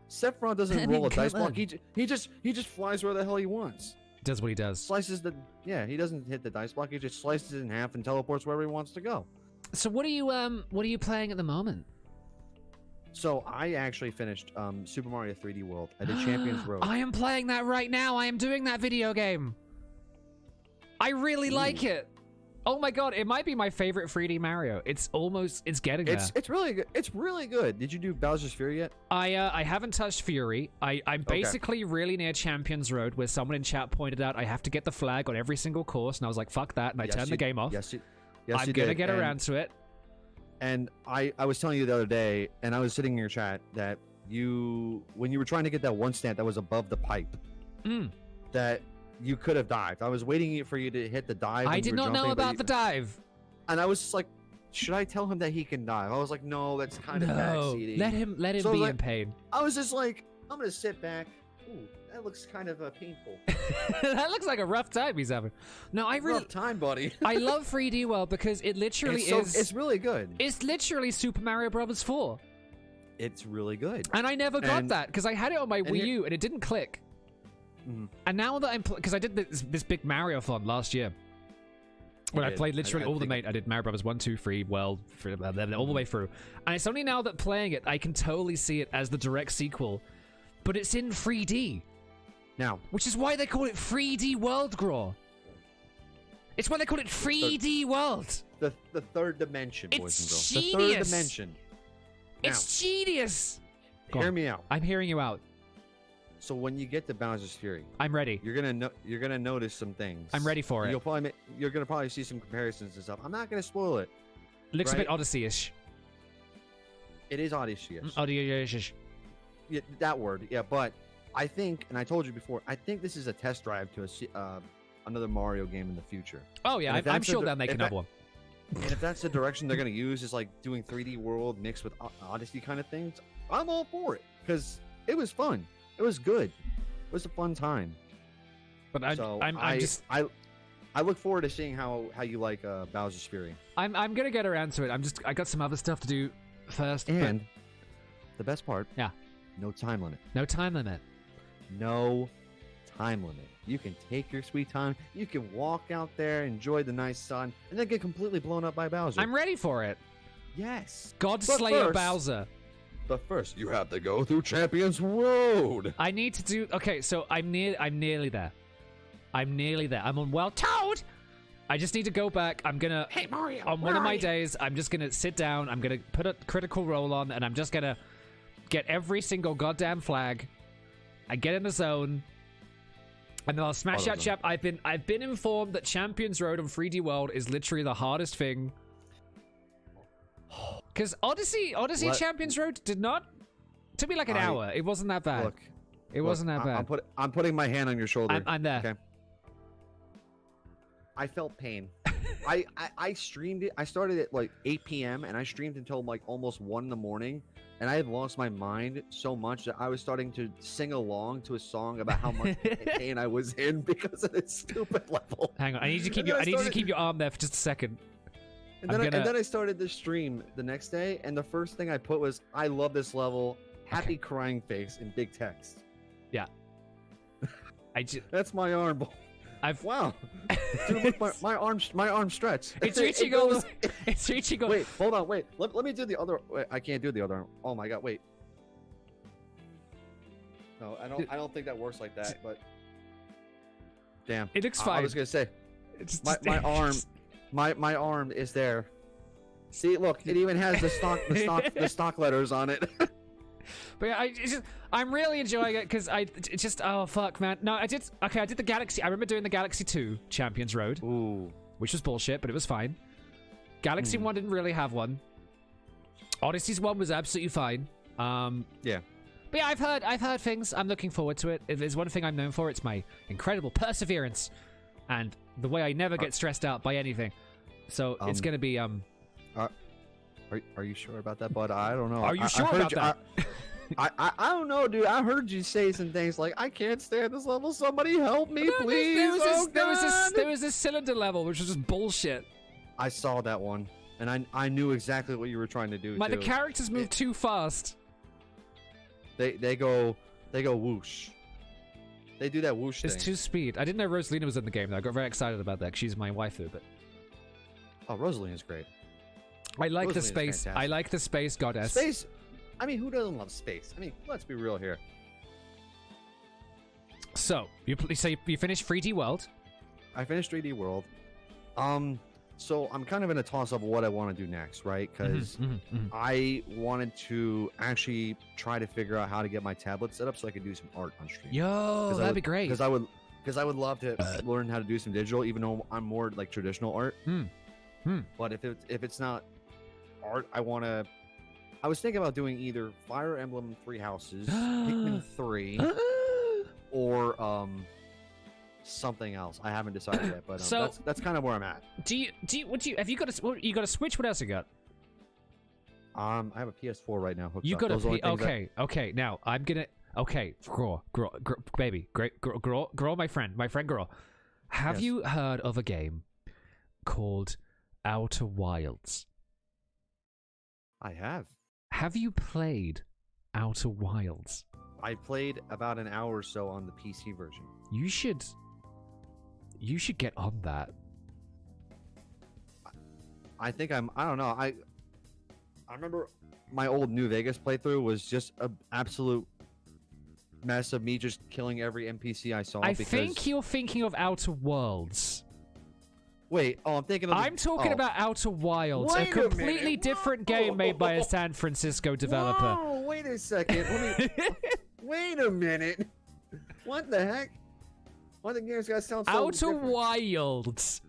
Sephiroth doesn't roll a dice block. He just flies where the hell he wants. Does what he does. He doesn't hit the dice block. He just slices it in half and teleports wherever he wants to go. So what are you playing at the moment? So I actually finished Super Mario 3D World. I did Champions Road. I am playing that right now. I am doing that video game. I really like it. Oh my god, it might be my favorite 3D Mario. It's getting there. It's really good. It's really good. Did you do Bowser's Fury yet? I haven't touched Fury. I'm basically really near Champions Road, where someone in chat pointed out I have to get the flag on every single course, and I was like, fuck that, and I turned the game off. I'm gonna get around to it. And I was telling you the other day, and I was sitting in your chat, that when you were trying to get that one stamp that was above the pipe, that you could have dived. I was waiting for you to hit the dive. I did not know about the dive. And I was just like, should I tell him that he can dive? I was like, no, that's kind of backseating. Let him be in pain. I was just like, I'm going to sit back. Ooh, that looks kind of painful. That looks like a rough time he's having. No, rough time, buddy. I love 3D World because it literally is. It's really good. It's literally Super Mario Bros. 4. It's really good. And I never got that because I had it on my Wii U and it didn't click. And now that I'm because I did this big Mario-thon last year, when I played literally all I did Mario Brothers 1, 2, 3, World, then all the way through. And it's only now that playing it, I can totally see it as the direct sequel, but it's in 3D. Now, which is why they call it 3D World, Grawgh. It's why they call it 3D World. The third dimension, boys and girls. Genius. The third dimension. Now, it's genius. Hear me out. I'm hearing you out. So when you get to Bowser's Fury, I'm ready. You're gonna notice some things. I'm ready for it. You're gonna probably see some comparisons and stuff. I'm not gonna spoil it. It looks a bit Odyssey-ish. It is Odyssey-ish. Odyssey-ish. Yeah, that word. Yeah, but I think, and I told you before, I think this is a test drive to another Mario game in the future. Oh yeah, I'm sure they'll make another one. And if that's the direction they're gonna use, is like doing 3D World mixed with Odyssey kind of things, I'm all for it because it was fun. It was good. It was a fun time. But I look forward to seeing how you like Bowser's Fury. I'm gonna get around to it. I got some other stuff to do first. And the best part, yeah, no time limit. No time limit. No time limit. You can take your sweet time. You can walk out there, enjoy the nice sun, and then get completely blown up by Bowser. I'm ready for it. Yes. God Slayer Bowser. But first, you have to go through Champions Road. I need to do. Okay, so I'm nearly there. I'm nearly there. I'm on Toad! I just need to go back. I'm gonna... Hey, Mario! On one of my days, I'm just gonna sit down. I'm gonna put a critical role on, and I'm just gonna get every single goddamn flag. I get in the zone, and then I'll smash out champ. I've been informed that Champions Road on 3D World is literally the hardest thing. Because Odyssey Champions Road took me like an hour. It wasn't that bad. Look, it wasn't that bad. I'm putting my hand on your shoulder. I'm there. Okay. I felt pain. I streamed it. I started at like 8 p.m. and I streamed until like almost 1 in the morning. And I had lost my mind so much that I was starting to sing along to a song about how much pain I was in because of this stupid level. Hang on, I need you to keep your arm there for just a second. And then I started the stream the next day, and the first thing I put was, "I love this level." Happy crying face in big text. Yeah. That's my arm. Wow. Dude, look, my arm stretched. It's reaching over. It's reaching over. Wait, hold on, wait. Let me do the other. Wait, I can't do the other arm. Oh my god, wait. No, I don't think that works like that. But damn, it looks fine. I was gonna say, my arm is there. See, look, it even has the stock letters on it. But yeah, I'm really enjoying it because oh fuck, man. No, I did the Galaxy. I remember doing the Galaxy 2 Champions Road. Ooh. Which was bullshit, but it was fine. Galaxy 1 didn't really have one. Odyssey's 1 was absolutely fine. Yeah. But yeah, I've heard things. I'm looking forward to it. If there's one thing I'm known for, it's my incredible perseverance and the way I never get stressed out by anything. So it's gonna be Are you sure about that, bud? I don't know. Are you sure about that? I don't know, dude. I heard you say some things like, "I can't stand this level. Somebody help me, please." There was this cylinder level, which was just bullshit. I saw that one, and I knew exactly what you were trying to do. The characters move too fast. They go whoosh. They do that whoosh thing. It's too speed. I didn't know Rosalina was in the game though. I got very excited about that. 'Cause she's my waifu, but Rosalina's great. I like the space. I like the space goddess. Space. I mean, who doesn't love space? I mean, let's be real here. So you finished 3D World. I finished 3D World. So I'm kind of in a toss up of what I want to do next, right? Because I wanted to actually try to figure out how to get my tablet set up so I could do some art on stream. Yo, that'd be great. Because I would love to learn how to do some digital, even though I'm more like traditional art. But if it's not art, I was thinking about doing either Fire Emblem 3 Houses, Pikmin 3, or something else. I haven't decided yet, but that's kind of where I'm at. Have you got a Switch? What else you got? I have a PS4 right now. You got okay. Now I'm gonna Grawgh, baby, Grawgh, my friend Grawgh. Have you heard of a game called Outer Wilds? I have. Have you played Outer Wilds? I played about an hour or so on the PC version. You should get on that. I think I don't know. I remember my old New Vegas playthrough was just an absolute mess of me just killing every NPC I saw. I think you're thinking of Outer Worlds. Wait, I'm thinking of... I'm talking about Outer Wilds, a completely different game made by a San Francisco developer. Whoa, wait a second. Wait a minute. What the heck? Why the games guys sound so Outer different? Wilds.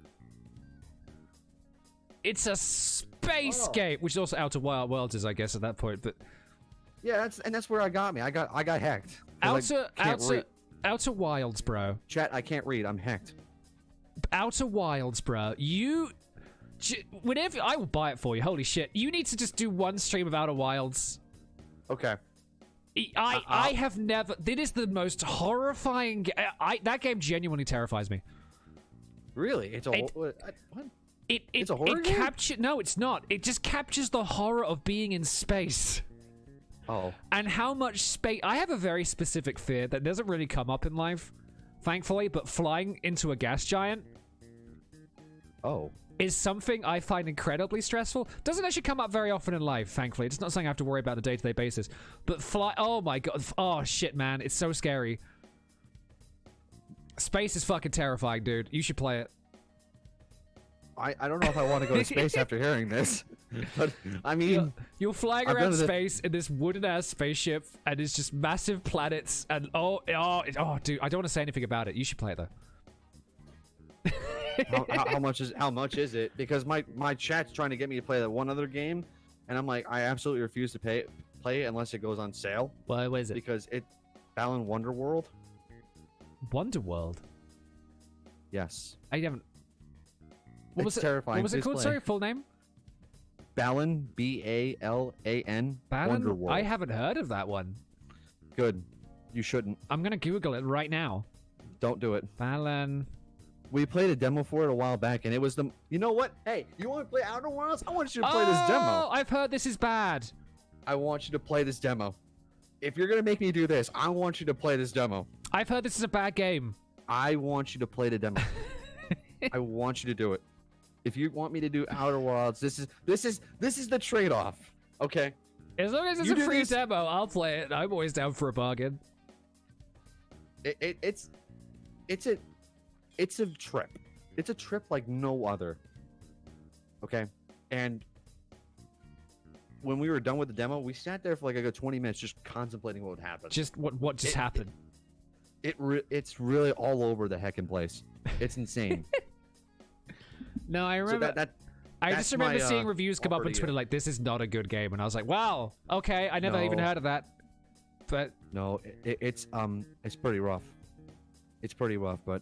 It's a space game, which is also Outer Worlds is, I guess, at that point. But yeah, that's where I got me. I got hacked. Outer Wilds, bro. Chat, I can't read. I'm hacked. Outer Wilds, bro. Whenever I will buy it for you. Holy shit! You need to just do one stream of Outer Wilds. Okay. I have never. It is the most horrifying. That game genuinely terrifies me. Really? It's a what? It's a horror game? No, it's not. It just captures the horror of being in space. Oh. And how much space. I have a very specific fear that doesn't really come up in life, thankfully, but flying into a gas giant. Oh. Is something I find incredibly stressful. Doesn't actually come up very often in life, thankfully. It's not something I have to worry about on a day-to-day basis. But oh my god. Oh shit, man. It's so scary. Space is fucking terrifying, dude. You should play it. I don't know if I want to go to space after hearing this, but I mean, you're flying around space in this wooden ass spaceship, and it's just massive planets. And oh, dude, I don't want to say anything about it. You should play it though. how much is it? Because my chat's trying to get me to play that one other game, and I'm like, I absolutely refuse to play it unless it goes on sale. Why is it? Because Balan Wonderworld. Wonderworld. Yes. I haven't. What was it? Terrifying. What was it called? Sorry, full name? Balan, Balan. Wonderworld. I haven't heard of that one. Good. You shouldn't. I'm gonna Google it right now. Don't do it. Balan. We played a demo for it a while back, and it was You know what? Hey, you want to play Outer Worlds? I want you to play this demo. I've heard this is bad. I want you to play this demo. If you're gonna make me do this, I want you to play this demo. I've heard this is a bad game. I want you to play the demo. I want you to do it. If you want me to do Outer Worlds, this is the trade-off. Okay. As long as it's a free demo, I'll play it. I'm always down for a bargain. It's a trip. It's a trip like no other. Okay. And when we were done with the demo, we sat there for like a good 20 minutes just contemplating what would happen. Just what just happened? It's really all over the heckin' place. It's insane. No, I remember. So I just remember seeing reviews come up on Twitter like, "This is not a good game," and I was like, "Wow, okay, I never even heard of that." But no, it's pretty rough. It's pretty rough, but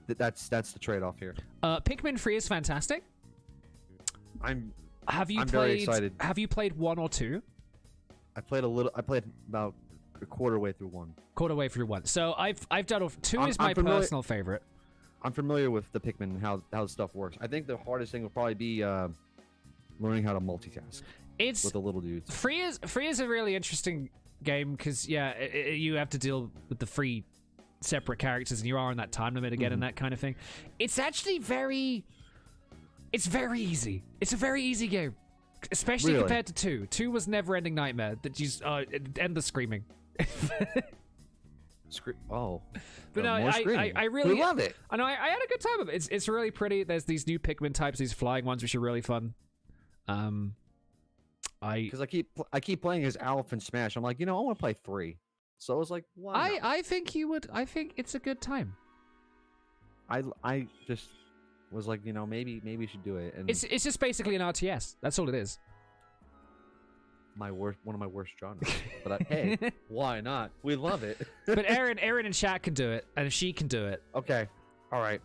that's the trade-off here. Pikmin 3 is fantastic. I'm very excited. Have you played 1 or 2? I played a little. I played about a quarter way through 1. Quarter way through 1. So I've done 2 is my personal favorite. I'm familiar with the Pikmin and how stuff works. I think the hardest thing will probably be learning how to multitask. With the little dudes. 3 is a really interesting game because you have to deal with the 3 separate characters and you are on that time limit again and that kind of thing. It's actually very easy. It's a very easy game, especially compared to 2. 2 was never-ending nightmare. That you end the screaming. But no, I really love it. I know I had a good time with it. It's really pretty. There's these new Pikmin types, these flying ones, which are really fun. Because I keep playing as Alf and Smash. I'm like, I want to play 3. So I was like, why not? I think you would. I think it's a good time. I just was like, maybe you should do it. And it's just basically an RTS. That's all it is. One of my worst genres. But hey, why not? We love it. But Erin and Shaq can do it, and if she can do it, okay, all right,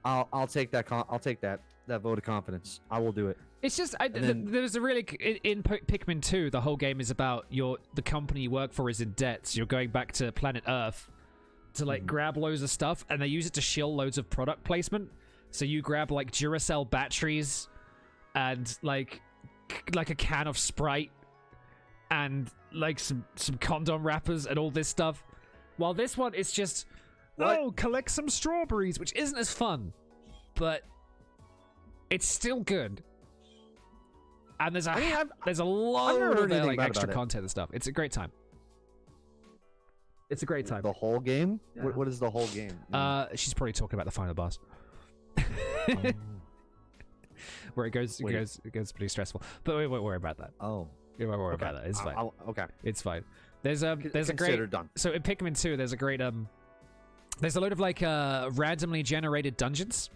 I'll take that. I'll take that vote of confidence. I will do it. It's just there's a really in Pikmin 2, the whole game is about the company you work for is in debt, so you're going back to planet Earth to like grab loads of stuff, and they use it to shill loads of product placement. So you grab like Duracell batteries and like a can of Sprite and like some condom wrappers and all this stuff. While this one is just collect some strawberries, which isn't as fun, but it's still good. And there's a lot of like extra content and stuff. It's a great time. It's a great time. The whole game? Yeah. What is the whole game? She's probably talking about the final boss. Where it goes pretty stressful. But we won't worry about that. Oh. We won't worry about that. It's fine. Okay. It's fine. There's a great done. So in Pikmin 2, there's a great there's a load of like randomly generated dungeons.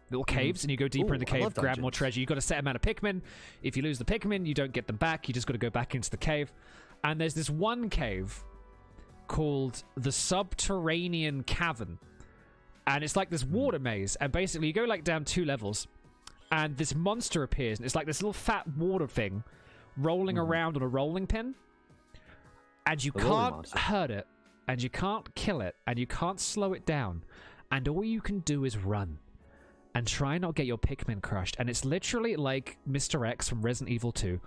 Little caves, and you go deeper in the cave, grab more treasure. You've got a set amount of Pikmin. If you lose the Pikmin, you don't get them back. You just got to go back into the cave. And there's this one cave called the Subterranean Cavern. And it's like this water maze. And basically, you go like down 2 levels, and this monster appears. And it's like this little fat water thing rolling around on a rolling pin. And you can't hurt it, and you can't kill it, and you can't slow it down. And all you can do is run. And try not get your Pikmin crushed. And it's literally like Mr. X from Resident Evil 2.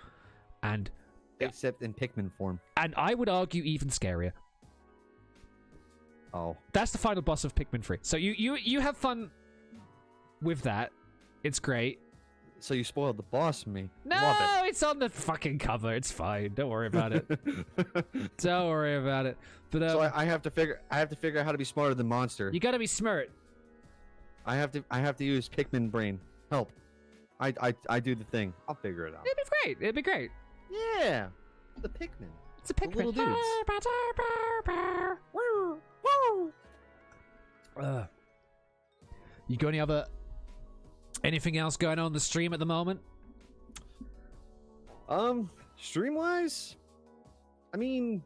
And except in Pikmin form. And I would argue even scarier. Oh. That's the final boss of Pikmin 3. So you have fun with that. It's great. So you spoiled the boss for me. No, Love it. it's on the fucking cover. It's fine. Don't worry about it. Don't worry about it. But so I have to figure out how to be smarter than Monster. You gotta be smart. I have to use Pikmin brain. Help. I do the thing. I'll figure it out. It'd be great. It'd be great. Yeah. The Pikmin. It's a Pikmin. The little dudes. You got anything else going on the stream at the moment? Stream wise, I mean,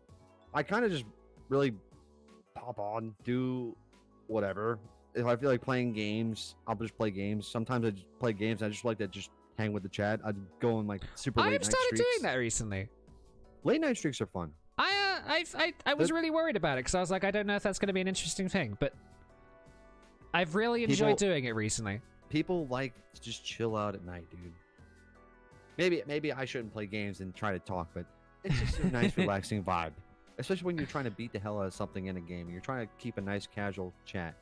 I kind of just really pop on, do whatever. If I feel like playing games, I'll just play games. Sometimes I just play games. I just like to just hang with the chat. I'd go on like super late night streaks. I've started doing that recently. Late night streaks are fun. I was really worried about it because I was like, I don't know if that's going to be an interesting thing, but I've really enjoyed doing it recently. People like to just chill out at night, dude. Maybe I shouldn't play games and try to talk, but it's just a nice, relaxing vibe. Especially when you're trying to beat the hell out of something in a game. You're trying to keep a nice, casual chat.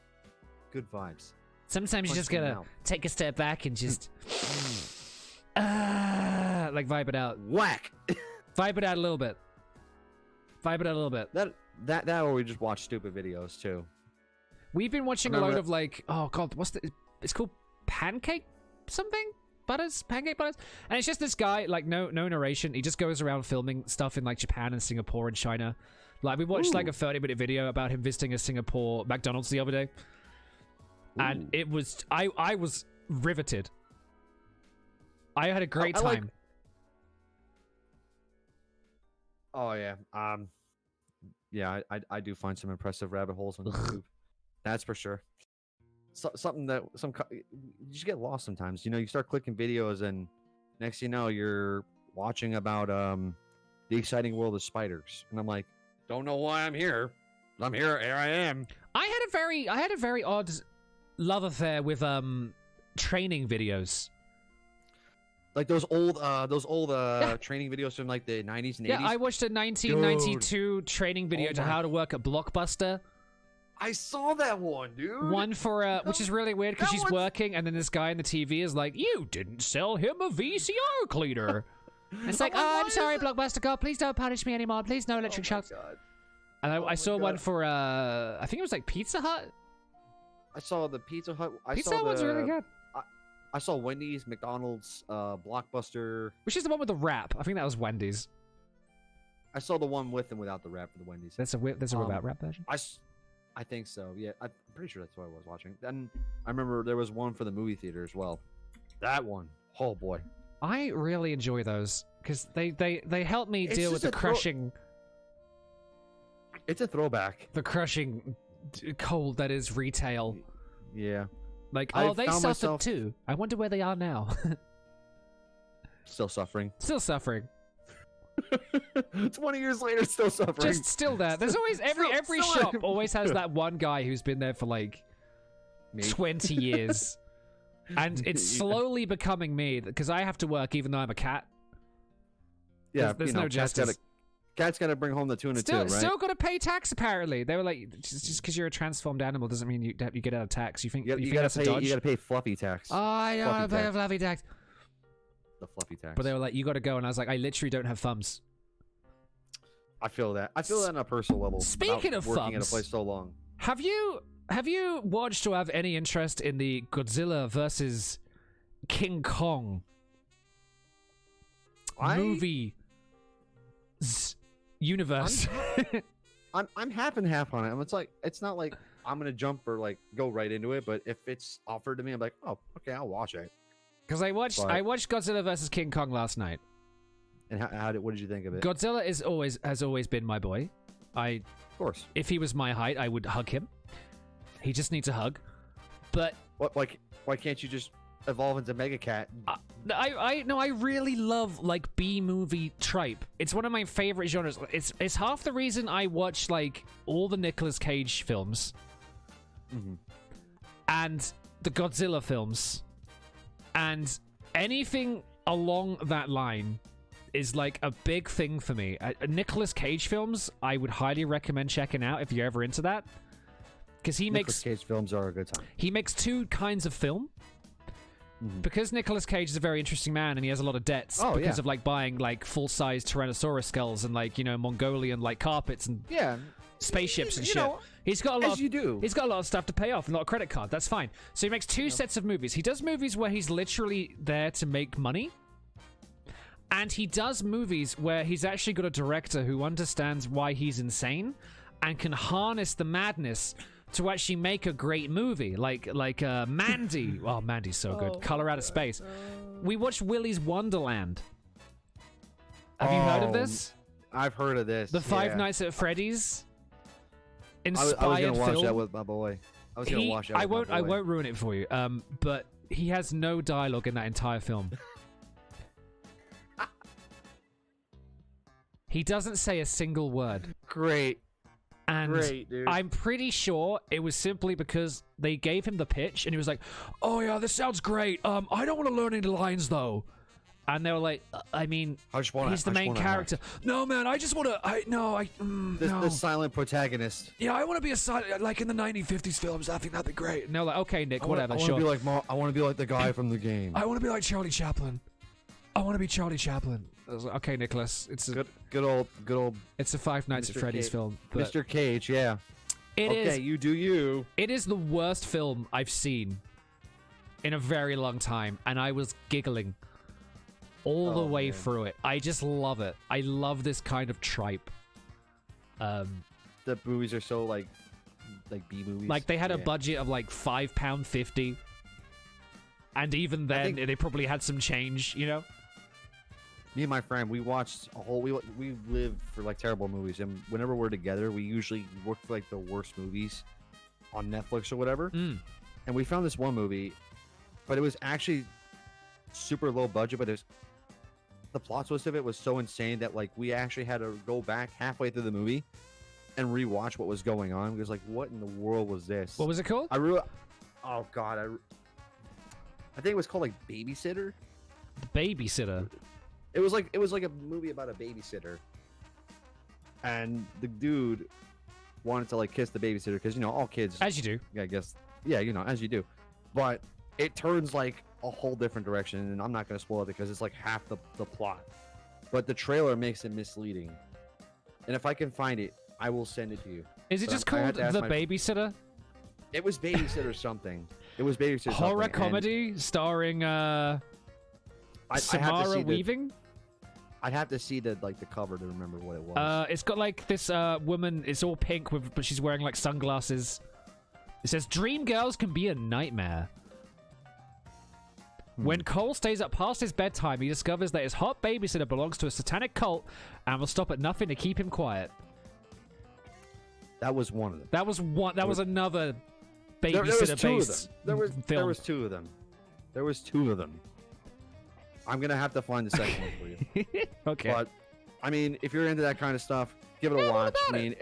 Good vibes. Sometimes you just gotta take a step back and just like vibe it out. Whack. Vibe it out a little bit. Vibe it out a little bit. That or we just watch stupid videos too. We've been watching a load of like, oh god, it's called Pancake something? Pancake butters? And it's just this guy, like no narration. He just goes around filming stuff in like Japan and Singapore and China. Like we watched like a 30-minute video about him visiting a Singapore McDonald's the other day. And it was I was riveted. I had a great time. Oh yeah. Yeah, I do find some impressive rabbit holes on YouTube. That's for sure. Something that you just get lost sometimes. You know, you start clicking videos, and next you know, you're watching about the exciting world of spiders, and I'm like, don't know why I'm here. I'm here. Here I am. I had a very odd love affair with training videos. Like those old training videos from like the 90s and 80s. Yeah, I watched a 1992 training video to how to work at Blockbuster. I saw that one, dude. One for which is really weird because she's working, and then this guy in the TV is like, "You didn't sell him a VCR cleaner." It's like, "Oh, I'm sorry, Blockbuster God, please don't punish me anymore. Please, no electric shocks." And I saw one for I think it was like Pizza Hut. I saw the Pizza Hut. Pizza Hut was really good. I saw Wendy's, McDonald's, Blockbuster. Which is the one with the wrap? I think that was Wendy's. I saw the one with and without the wrap for the Wendy's. There's a without wrap version. I think so. Yeah, I'm pretty sure that's what I was watching. Then I remember there was one for the movie theater as well. That one, oh boy. I really enjoy those because they help me deal with the crushing. It's a throwback. The crushing cold that is retail. Yeah. Like, they suffered too. I wonder where they are now. Still suffering. Still suffering. 20 years later, still suffering. Just still there. There's always every shop always has that one guy who's been there for like 20 years, and it's slowly becoming me because I have to work even though I'm a cat. Yeah, there's no justice. Cat's got to bring home the tuna too, right? Still got to pay tax. Apparently, they were like, just because you're a transformed animal doesn't mean you get out of tax. You think that's a dodge? You got to pay fluffy tax. Oh, I don't want to pay a fluffy tax. The fluffy tax. But they were like, you got to go, and I was like, I literally don't have thumbs. I feel that. I feel that on a personal level. Speaking of working thumbs, at a place so long. Have you watched or have any interest in the Godzilla versus King Kong movie universe? I'm half and half on it. It's not like I'm gonna jump or like go right into it, but if it's offered to me, I'm like, oh, okay, I'll watch it. Because I watched Godzilla versus King Kong last night. And what did you think of it? Godzilla has always been my boy. Of course. If he was my height, I would hug him. He just needs a hug. But why can't you just evolve into Mega Cat? I really love like B-movie tripe. It's one of my favorite genres. It's half the reason I watch like all the Nicolas Cage films and the Godzilla films and anything along that line is like a big thing for me. Nicolas Cage films, I would highly recommend checking out if you're ever into that. Because Nicolas Cage films are a good time. He makes two kinds of film. because Nicolas Cage is a very interesting man and he has a lot of debts because of like buying like full-size Tyrannosaurus skulls and like Mongolian like carpets and spaceships and shit. He's got a lot. He's got a lot of stuff to pay off and a lot of credit card. That's fine. So he makes two sets of movies. He does movies where he's literally there to make money. And he does movies where he's actually got a director who understands why he's insane and can harness the madness to actually make a great movie. Like Mandy. Oh, Mandy's so good. Color Out of Space. We watched Willy's Wonderland. Have you heard of this? I've heard of this. The Five Nights at Freddy's inspired I was gonna watch film. that with my boy. I was gonna watch that. I won't ruin it for you. But he has no dialogue in that entire film. He doesn't say a single word. Great. And Great, dude. I'm pretty sure it was simply because they gave him the pitch and he was like, "Oh yeah, this sounds great. I don't want to learn any lines though." And they were like, I mean, he's the main character. No, man, I just want to. The silent protagonist. Yeah, I want to be a silent, like in the 1950s films. I think that'd be great. And they're like, okay, Nick, whatever. I want to be like the guy from the game. I want to be like Charlie Chaplin. I want to be Charlie Chaplin. I was like, okay, Nicholas, it's a good old. It's a Five Nights at Freddy's film. Mr. Cage, yeah. Okay, you do you. It is the worst film I've seen in a very long time, and I was giggling all the way through it. I just love it. I love this kind of tripe. The movies are so like B movies. Like they had a budget of like £5.50, and even then they probably had some change, you know. Me and my friend, we watched a whole. We live for like terrible movies, and whenever we're together, we usually look for like the worst movies on Netflix or whatever. And we found this one movie, but it was actually super low budget. But the plot twist of it was so insane that like we actually had to go back halfway through the movie and rewatch what was going on. Because like, what in the world was this? What was it called? Oh god, I think it was called like Babysitter. The Babysitter. It was like a movie about a babysitter, and the dude wanted to like kiss the babysitter because all kids, as you do, I guess, as you do, but it turns like a whole different direction, and I'm not gonna spoil it because it's like half the plot, but the trailer makes it misleading, and if I can find it, I will send it to you. Is it just called The Babysitter? It was Babysitter something. It was Babysitter horror comedy starring Samara Weaving. I'd have to see the cover to remember what it was. It's got like this woman. It's all pink but she's wearing like sunglasses. It says, "Dream girls can be a nightmare." When Cole stays up past his bedtime, he discovers that his hot babysitter belongs to a satanic cult and will stop at nothing to keep him quiet. That was one of them. That was one. That was another babysitter-based film. There was two of them. There was two of them. I'm gonna have to find the second one for you. Okay. But I mean, if you're into that kind of stuff, give it a watch. I mean,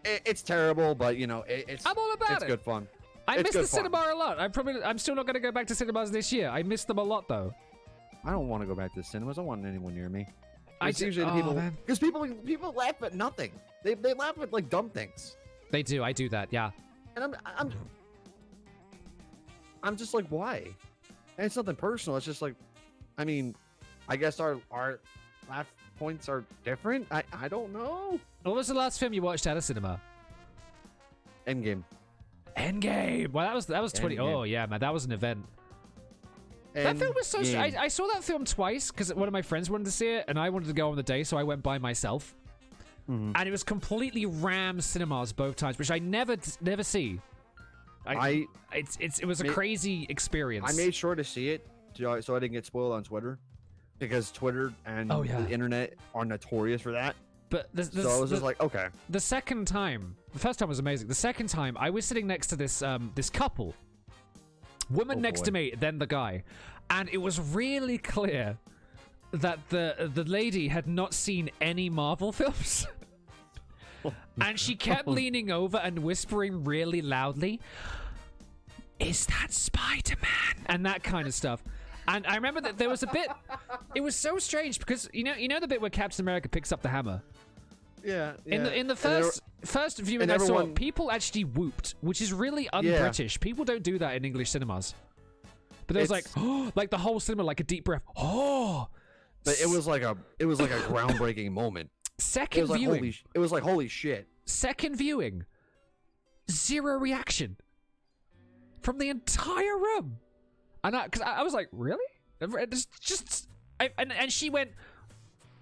it's terrible, but it's I'm all about it. It's good fun. I miss the cinema a lot. I'm still not gonna go back to cinemas this year. I miss them a lot though. I don't want to go back to the cinemas. I don't want anyone near me. It's usually because people laugh at nothing. They laugh at like dumb things. They do. I do that. Yeah. And I'm just like, why? And it's nothing personal. It's just like, I mean, I guess our laugh points are different. I don't know. What was the last film you watched at a cinema? Endgame. Well, that was 20. Endgame. Oh yeah, man, that was an event. That film was so. I saw that film twice because one of my friends wanted to see it, and I wanted to go on the day, so I went by myself. And it was completely ram cinemas both times, which I never see. It was a crazy experience. I made sure to see it so I didn't get spoiled on Twitter, because Twitter and the internet are notorious for that. But so I was just like, okay. The second time, the first time was amazing. The second time, I was sitting next to this this couple, woman next to me, then the guy, and it was really clear that the lady had not seen any Marvel films. And she kept leaning over and whispering really loudly, "Is that Spider-Man?" and that kind of stuff. And I remember that there was a bit. It was so strange because you know the bit where Captain America picks up the hammer. Yeah. In the first viewing I saw, people actually whooped, which is really un-British. People don't do that in English cinemas. But there was like, like the whole cinema, like a deep breath. Oh, but it was like a groundbreaking moment. Second viewing, it was like holy shit. Second viewing, zero reaction from the entire room, and because I was like, really? And she went,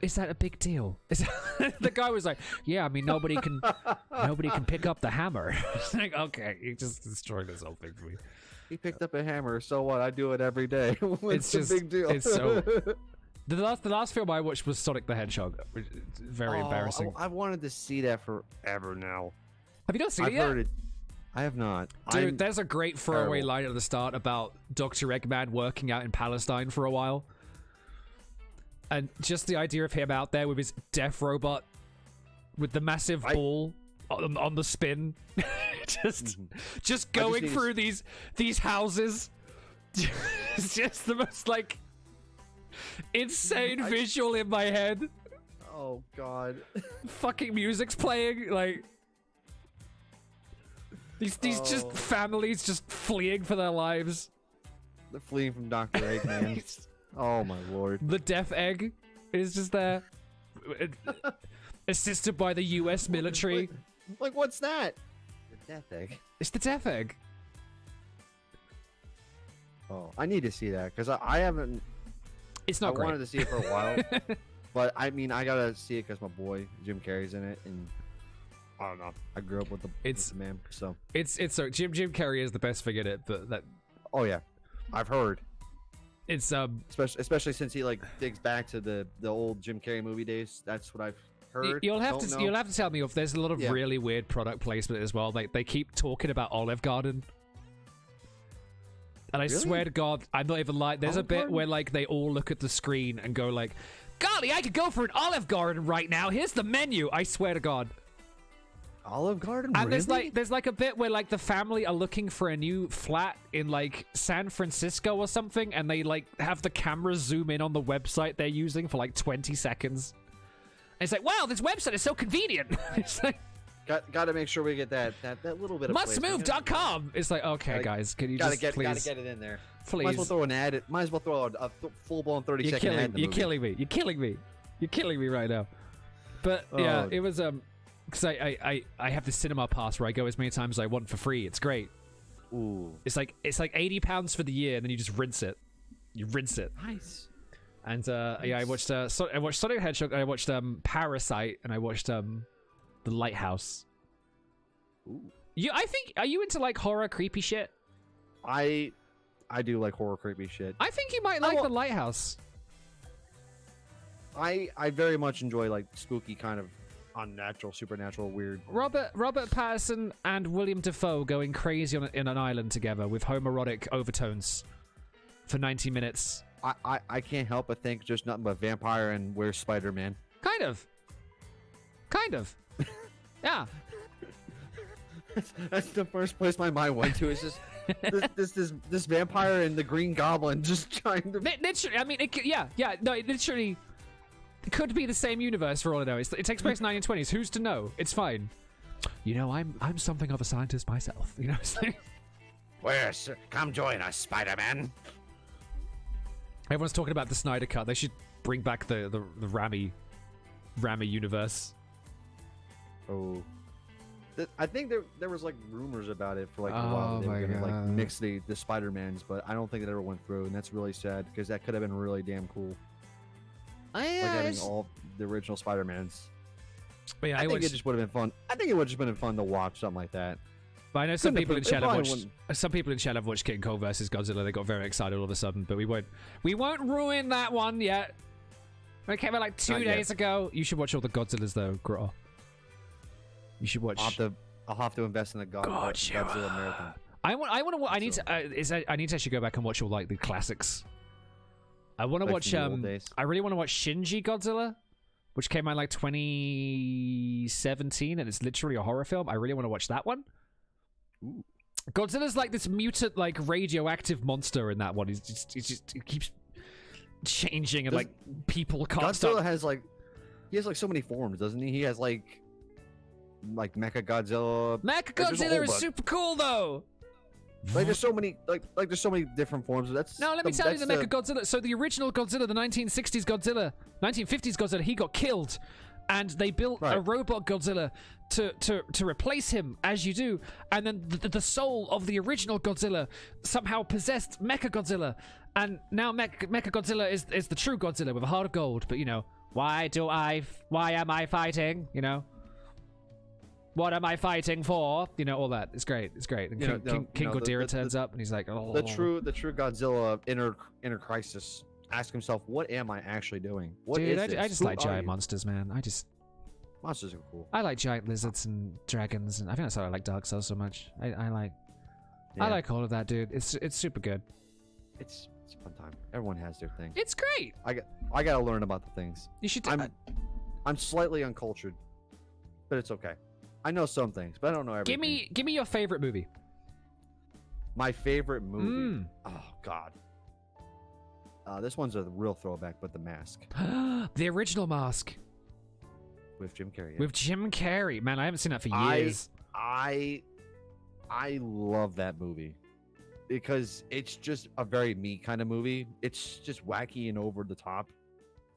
is that a big deal? The guy was like, yeah, I mean, nobody can pick up the hammer. It's like, okay, you just destroyed this whole thing for me. He picked up a hammer, so what? I do it every day. It's just a big deal. It's so. The last film I watched was Sonic the Hedgehog. Which is very embarrassing. I wanted to see that forever now. Have you not seen it yet? Heard it. I have not. Dude, there's a great throwaway line at the start about Dr. Eggman working out in Palestine for a while. And just the idea of him out there with his death robot with the massive ball on the spin. just going through these houses. It's just the most like insane visual in my head. Oh god. Fucking music's playing, like these just families just fleeing for their lives. They're fleeing from Dr. Eggman. Oh my lord. The Death Egg is just there. Assisted by the US military. Like what's that? The Death Egg. It's the Death Egg. Oh, I need to see that because I haven't. It's not great. I wanted to see it for a while, but I mean I gotta see it because my boy Jim Carrey's in it, and I don't know. I grew up with the man, so it's so Jim Carrey is the best thing in it, but that. Oh yeah, I've heard. It's especially since he like digs back to the old Jim Carrey movie days. That's what I've heard. You'll have to tell me if there's a lot of really weird product placement as well. Like they keep talking about Olive Garden. And I swear to God, I'm not even lying. There's a bit where like they all look at the screen and go like, golly, I could go for an Olive Garden right now. Here's the menu. I swear to God. Olive Garden? And really? there's like a bit where like the family are looking for a new flat in like San Francisco or something, and they like have the camera zoom in on the website they're using for like 20 seconds. And it's like, wow, this website is so convenient. It's like, Got to make sure we get that little bit of mustmove.com. It's like, okay, guys, can you please? Gotta get it in there. Please. Might as well throw an ad. Might as well throw a full-blown 30-second ad in the You're killing me. You're killing me. You're killing me right now. But yeah, it was because I have the cinema pass where I go as many times as I want for free. It's great. Ooh. It's like £80 for the year, and then you just rinse it. You rinse it. Nice. And yeah, I watched Sonic the Hedgehog. I watched Parasite, and I watched The Lighthouse. Ooh. Are you into like horror creepy shit? I do like horror creepy shit. I think you might like The Lighthouse. I very much enjoy like spooky kind of unnatural, supernatural, weird. Robert Pattinson and William Dafoe going crazy in an island together with homoerotic overtones for 90 minutes. I can't help but think just nothing but vampire and where's Spider-Man. Kind of. Yeah. That's the first place my mind went to. It's just this vampire and the Green Goblin just trying to. Literally, I mean, it literally could be the same universe for all I know. It takes place in the 1920s. Who's to know? It's fine. You know, I'm something of a scientist myself. You know, it's like, where's? Come join us, Spider-Man. Everyone's talking about the Snyder Cut. They should bring back the Raimi universe. Oh, I think there was like rumors about it for like a while. They were gonna like mix the Spider-Mans, but I don't think it ever went through, and that's really sad because that could have been really damn cool. Like having all the original Spider-Mans. But yeah, I think it just would have been fun. I think it would have just been fun to watch something like that. But I know some people in chat have watched King Kong vs Godzilla. They got very excited all of a sudden, but we won't ruin that one yet. It came out like 2 days ago. You should watch all the Godzillas though, Grawgh. You should watch. I'll have to invest in the Godzilla marathon. I need to actually go back and watch all like the classics. I want to watch. I really want to watch Shinji Godzilla, which came out like 2017, and it's literally a horror film. I really want to watch that one. Ooh. Godzilla's like this mutant, like radioactive monster in that one. He keeps changing, and like people can't. Godzilla has like so many forms, doesn't he? He has like Mecha Godzilla. Mecha Godzilla is super cool though. Like there's so many there's so many different forms. That's no. Let me tell you the Mechagodzilla. So the original Godzilla, the 1960s Godzilla, 1950s Godzilla, he got killed, and they built a robot Godzilla to replace him, as you do. And then the soul of the original Godzilla somehow possessed Mechagodzilla, and now Mechagodzilla is the true Godzilla with a heart of gold. But you know, why am I fighting? You know. What am I fighting for? You know, all that. It's great. It's great. And King Ghidorah turns up, and he's like, "Oh." The true Godzilla inner crisis. Ask himself, "What am I actually doing? What Dude, is this? I just like giant monsters, man. Monsters are cool. I like giant lizards and dragons, and I think that's why I like Dark Souls so much. I like all of that, dude. It's super good. It's a fun time. Everyone has their thing. It's great. I gotta learn about the things. You should. I'm slightly uncultured, but it's okay. I know some things, but I don't know everything. Give me your favorite movie. My favorite movie. Oh God. This one's a real throwback, but The Mask. The original Mask. With Jim Carrey. Yeah. With Jim Carrey, man, I haven't seen that for years. I love that movie because it's just a very me kind of movie. It's just wacky and over the top.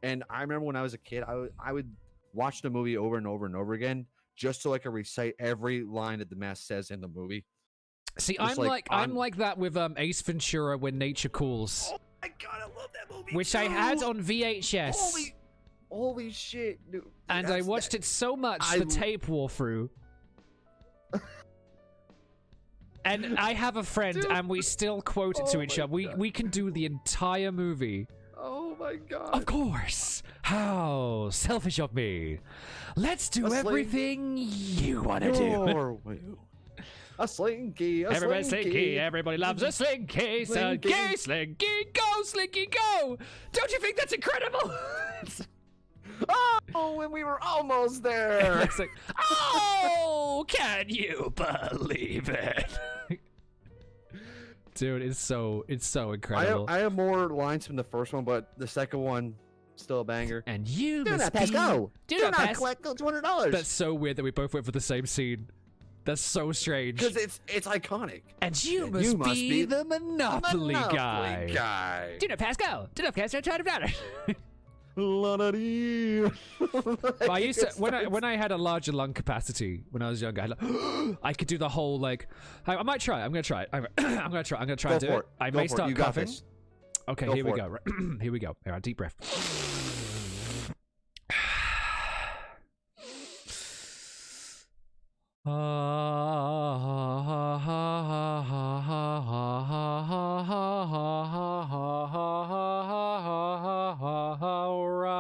And I remember when I was a kid, I would watch the movie over and over and over again, just so I could recite every line that The Mask says in the movie. See, I'm like that with Ace Ventura: When Nature Calls. Oh my God, I love that movie. Which I had on VHS. Holy shit, dude. And I watched it so much the tape wore through. And I have a friend, and we still quote it to each other. We can do the entire movie. Oh my God. Of course. How selfish of me. Let's do everything you want to do. A slinky, everybody slinky. Everybody loves a slinky. Slinky, slinky, go, slinky, go. Don't you think that's incredible? Oh, when we were almost there. It's like, oh, can you believe it? Dude, it's so incredible. I have more lines from the first one, but the second one, still a banger. And you do must not pass go. Do not pass. Collect $200. That's so weird that we both went for the same scene. That's so strange. Because it's iconic. And you must be the Monopoly guy. Do not pass go. Do not pass $200. I used to when I had a larger lung capacity when I was younger, I could do the whole like. I might try. I'm gonna try it. I'm gonna try and do it. I may start coughing. Okay, here we go. Here we go. All right, deep breath.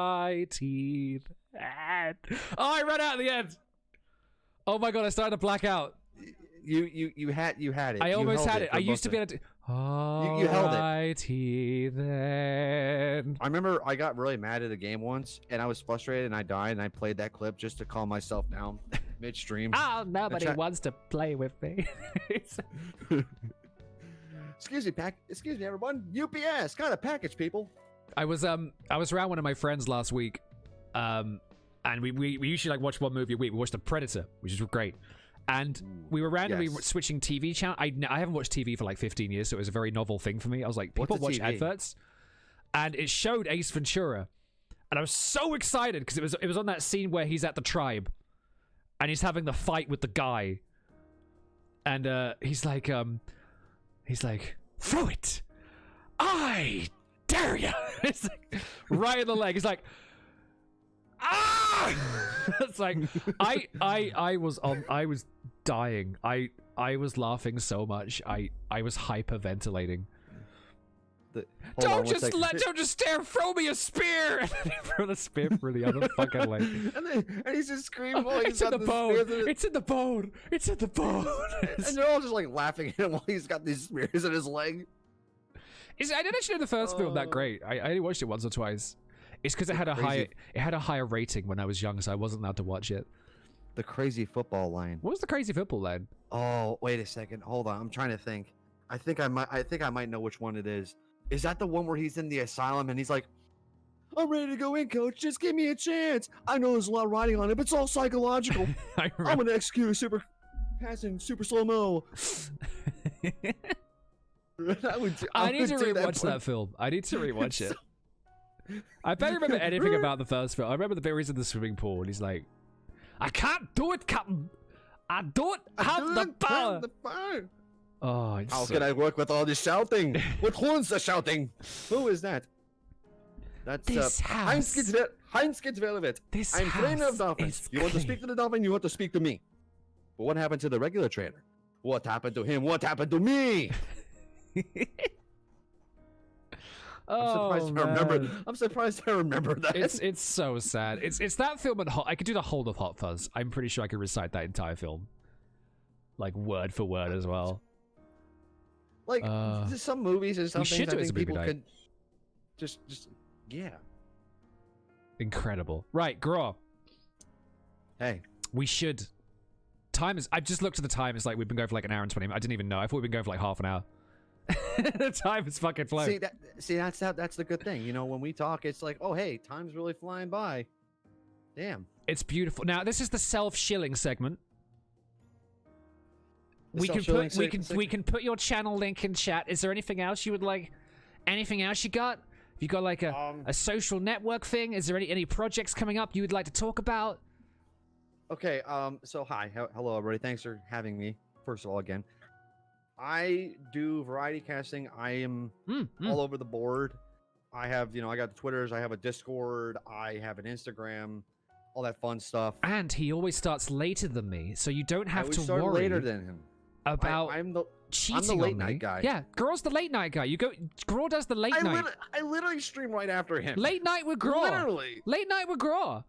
Alrighty then. Oh, I ran out at the end. Oh my God, I started to black out. You had it. I almost had it. I used to be able to. You held it. Alrighty then. I remember I got really mad at the game once, and I was frustrated, and I died, and I played that clip just to calm myself down midstream. Oh, nobody wants to play with me. Excuse me, everyone. UPS, got a package, people. I was around one of my friends last week, and we usually like watch one movie a week. We watched The Predator, which is great. And we were randomly switching TV channel. I haven't watched TV for like 15 years, so it was a very novel thing for me. I was like, people watch adverts, and it showed Ace Ventura, and I was so excited because it was on that scene where he's at the tribe, and he's having the fight with the guy, and he's like, throw it, I dare you. It's like right in the leg. He's like, ah! It's like I was dying. I was laughing so much. I was hyperventilating. Don't just stare. Throw me a spear. And then he threw the spear through the other fucking leg. And he's just screaming while it's in the bone. It's in the bone. It's in the bone. And they're all just like laughing at him while he's got these spears in his leg. I didn't actually know the first film that great. I only watched it once or twice. It's because it had a higher rating when I was young, so I wasn't allowed to watch it. The crazy football line. What was the crazy football line? Oh, wait a second. Hold on. I'm trying to think. I think I might know which one it is. Is that the one where he's in the asylum and he's like, I'm ready to go in, coach. Just give me a chance. I know there's a lot of writing on it, but it's all psychological. I'm going to execute a super passing, super slow-mo. I need to rewatch that film. I need to rewatch it. I barely remember anything about the first film. I remember the bit where he's in the swimming pool and he's like, I can't do it, Captain. I don't have the power. Oh, how can I work with all this shouting? With who's the shouting? Who is that? That's Heinz Gitzvelvet. I'm trainer of dolphins. You want to speak to the dolphin? You want to speak to me. But what happened to the regular trainer? What happened to him? What happened to me? I'm surprised I remember that. It's so sad. It's that film and I could do the whole of Hot Fuzz. I'm pretty sure I could recite that entire film, like word for word as well. Like there's some movies and some things I think people could just yeah. Incredible. Right, Grawgh. Hey, we should. Time is. I just looked at the time. It's like we've been going for like an hour and 20 minutes. I didn't even know. I thought we'd been going for like half an hour. The time is fucking flown. That's the good thing. You know, when we talk, it's like, oh hey, time's really flying by. Damn. It's beautiful. Now this is the self-shilling segment. We can put your channel link in chat. Is there anything else you would like? Anything else you got? Have you got like a social network thing? Is there any projects coming up you would like to talk about? Okay. So hi, hello everybody. Thanks for having me. First of all, again. I do variety casting. I am all over the board. I have, I got the Twitters. I have a Discord. I have an Instagram. All that fun stuff. And he always starts later than me, so you don't have to worry later than him. About cheating I'm the late on night me. guy. Yeah, Grawgh's the late night guy. Grawgh does the late night. I literally stream right after him. Late night with Grawgh. Literally. Late night with Grawgh.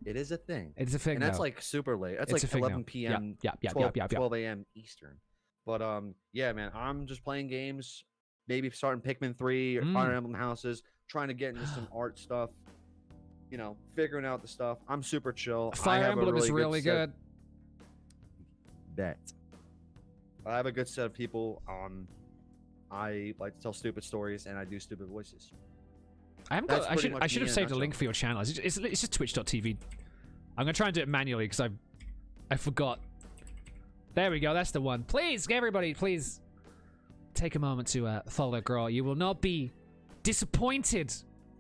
It is a thing. It's a thing. And that's like super late. That's like 11 p.m. 12 a.m. Eastern. But yeah, man, I'm just playing games, maybe starting Pikmin 3 or Fire Emblem Houses, trying to get into some art stuff, figuring out the stuff. I'm super chill. Fire Emblem is really good. Bet. I have a good set of people. I like to tell stupid stories and I do stupid voices. I should have saved a link for your channel. It's just twitch.tv. I'm gonna try and do it manually because I forgot. There we go. That's the one. Please, everybody, please take a moment to follow Grawgh. You will not be disappointed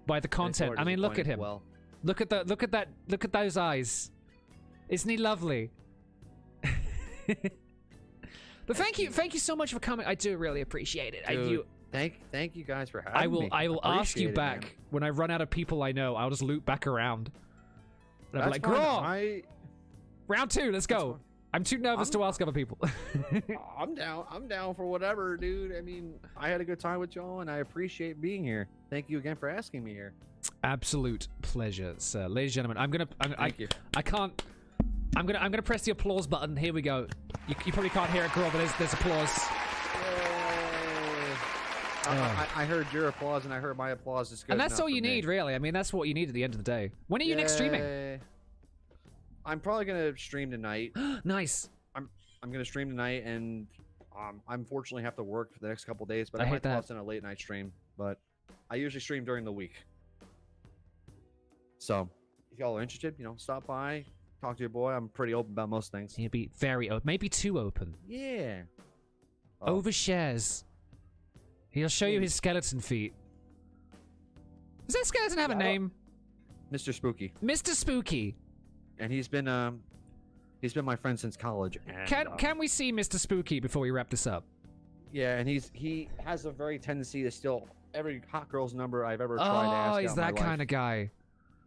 by the content. I mean, look at him. Well. Look at those eyes. Isn't he lovely? But thank you so much for coming. I do really appreciate it. Dude, thank you guys for having me. I will ask you back when I run out of people I know. I'll just loop back around. And I'll be like, Grawgh, round 2, let's go. I'm too nervous to ask other people. I'm down for whatever, dude. I mean, I had a good time with y'all, and I appreciate being here. Thank you again for asking me here. Absolute pleasure, sir. Ladies and gentlemen, Thank you. I'm gonna press the applause button. Here we go. You probably can't hear it, Grawgh, but there's applause. I heard your applause and I heard my applause. It's good. And that's all you need, really. I mean, that's what you need at the end of the day. When are you next streaming? I'm probably gonna stream tonight. Nice. I'm gonna stream tonight, and I unfortunately have to work for the next couple days. But I might toss in a late night stream. But I usually stream during the week. So if y'all are interested, stop by, talk to your boy. I'm pretty open about most things. He'll be very open, maybe too open. Yeah. Overshares. He'll show you his skeleton feet. Does that skeleton have a name? Mr. Spooky. Mr. Spooky. And he's been my friend since college. And, can we see Mr. Spooky before we wrap this up? Yeah, and he has a very tendency to steal every hot girl's number I've ever tried to ask. Oh, he's that kind of guy.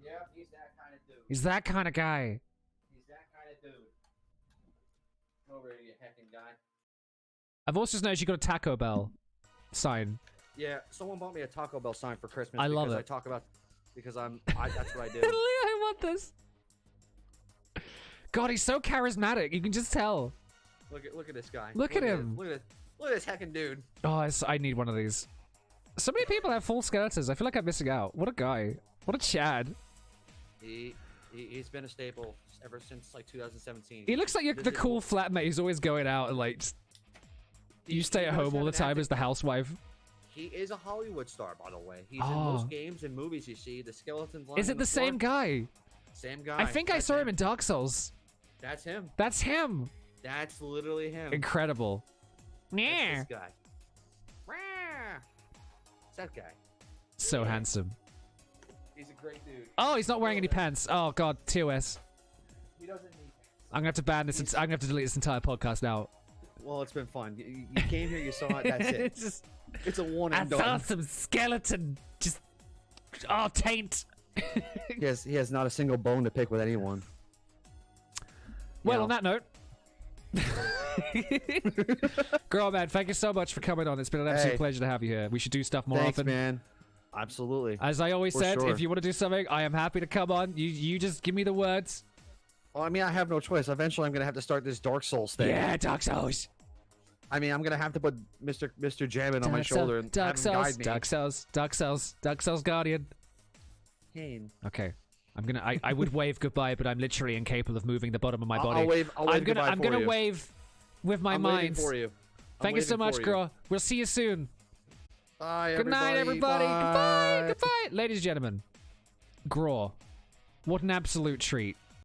Yeah, he's that kind of dude. He's that kind of guy. He's that kind of dude. Come over here, you heckin' guy. I've also noticed you got a Taco Bell sign. Yeah, someone bought me a Taco Bell sign for Christmas. I love it. I talk about because that's what I do. I want this. God, he's so charismatic. You can just tell. Look at this guy. Look at him. Look at this heckin' dude. Oh, I need one of these. So many people have full skeletons. I feel like I'm missing out. What a guy. What a Chad. He's been a staple ever since like 2017. He looks like the cool flatmate. He's always going out and like you stay at home all the time as the housewife. He is a Hollywood star, by the way. He's in most games and movies you see. The skeletons. Is it the same guy? Same guy. I think I saw him in Dark Souls. That's him. That's him. That's literally him. Incredible. Yeah. That's this guy. It's that guy. So handsome. He's a great dude. Oh, he's not wearing any pants. Oh god, TOS. He doesn't need pants. I'm gonna have to ban this. I'm gonna have to delete this entire podcast now. Well, it's been fun. You came here, you saw it. That's it. It's a warning. I saw some skeleton. Just taint. He has not a single bone to pick with anyone. Well, on that note. Girl, man, thank you so much for coming on. It's been an absolute pleasure to have you here. We should do stuff more often. Man. Absolutely. As I always said, if you want to do something, I am happy to come on. You just give me the words. Well, I mean, I have no choice. Eventually, I'm going to have to start this Dark Souls thing. Yeah, Dark Souls. I mean, I'm going to have to put Mr. Jammin on my shoulder and Dark have him guide me. Dark Souls Guardian. Kane. Okay. I would wave goodbye, but I'm literally incapable of moving the bottom of my body. I'll wave goodbye I'm gonna wave with my mind. For you. Thank you so much, Grawgh. We'll see you soon. Bye, Good night, everybody. Bye. Goodbye. Ladies and gentlemen, Grawgh. What an absolute treat.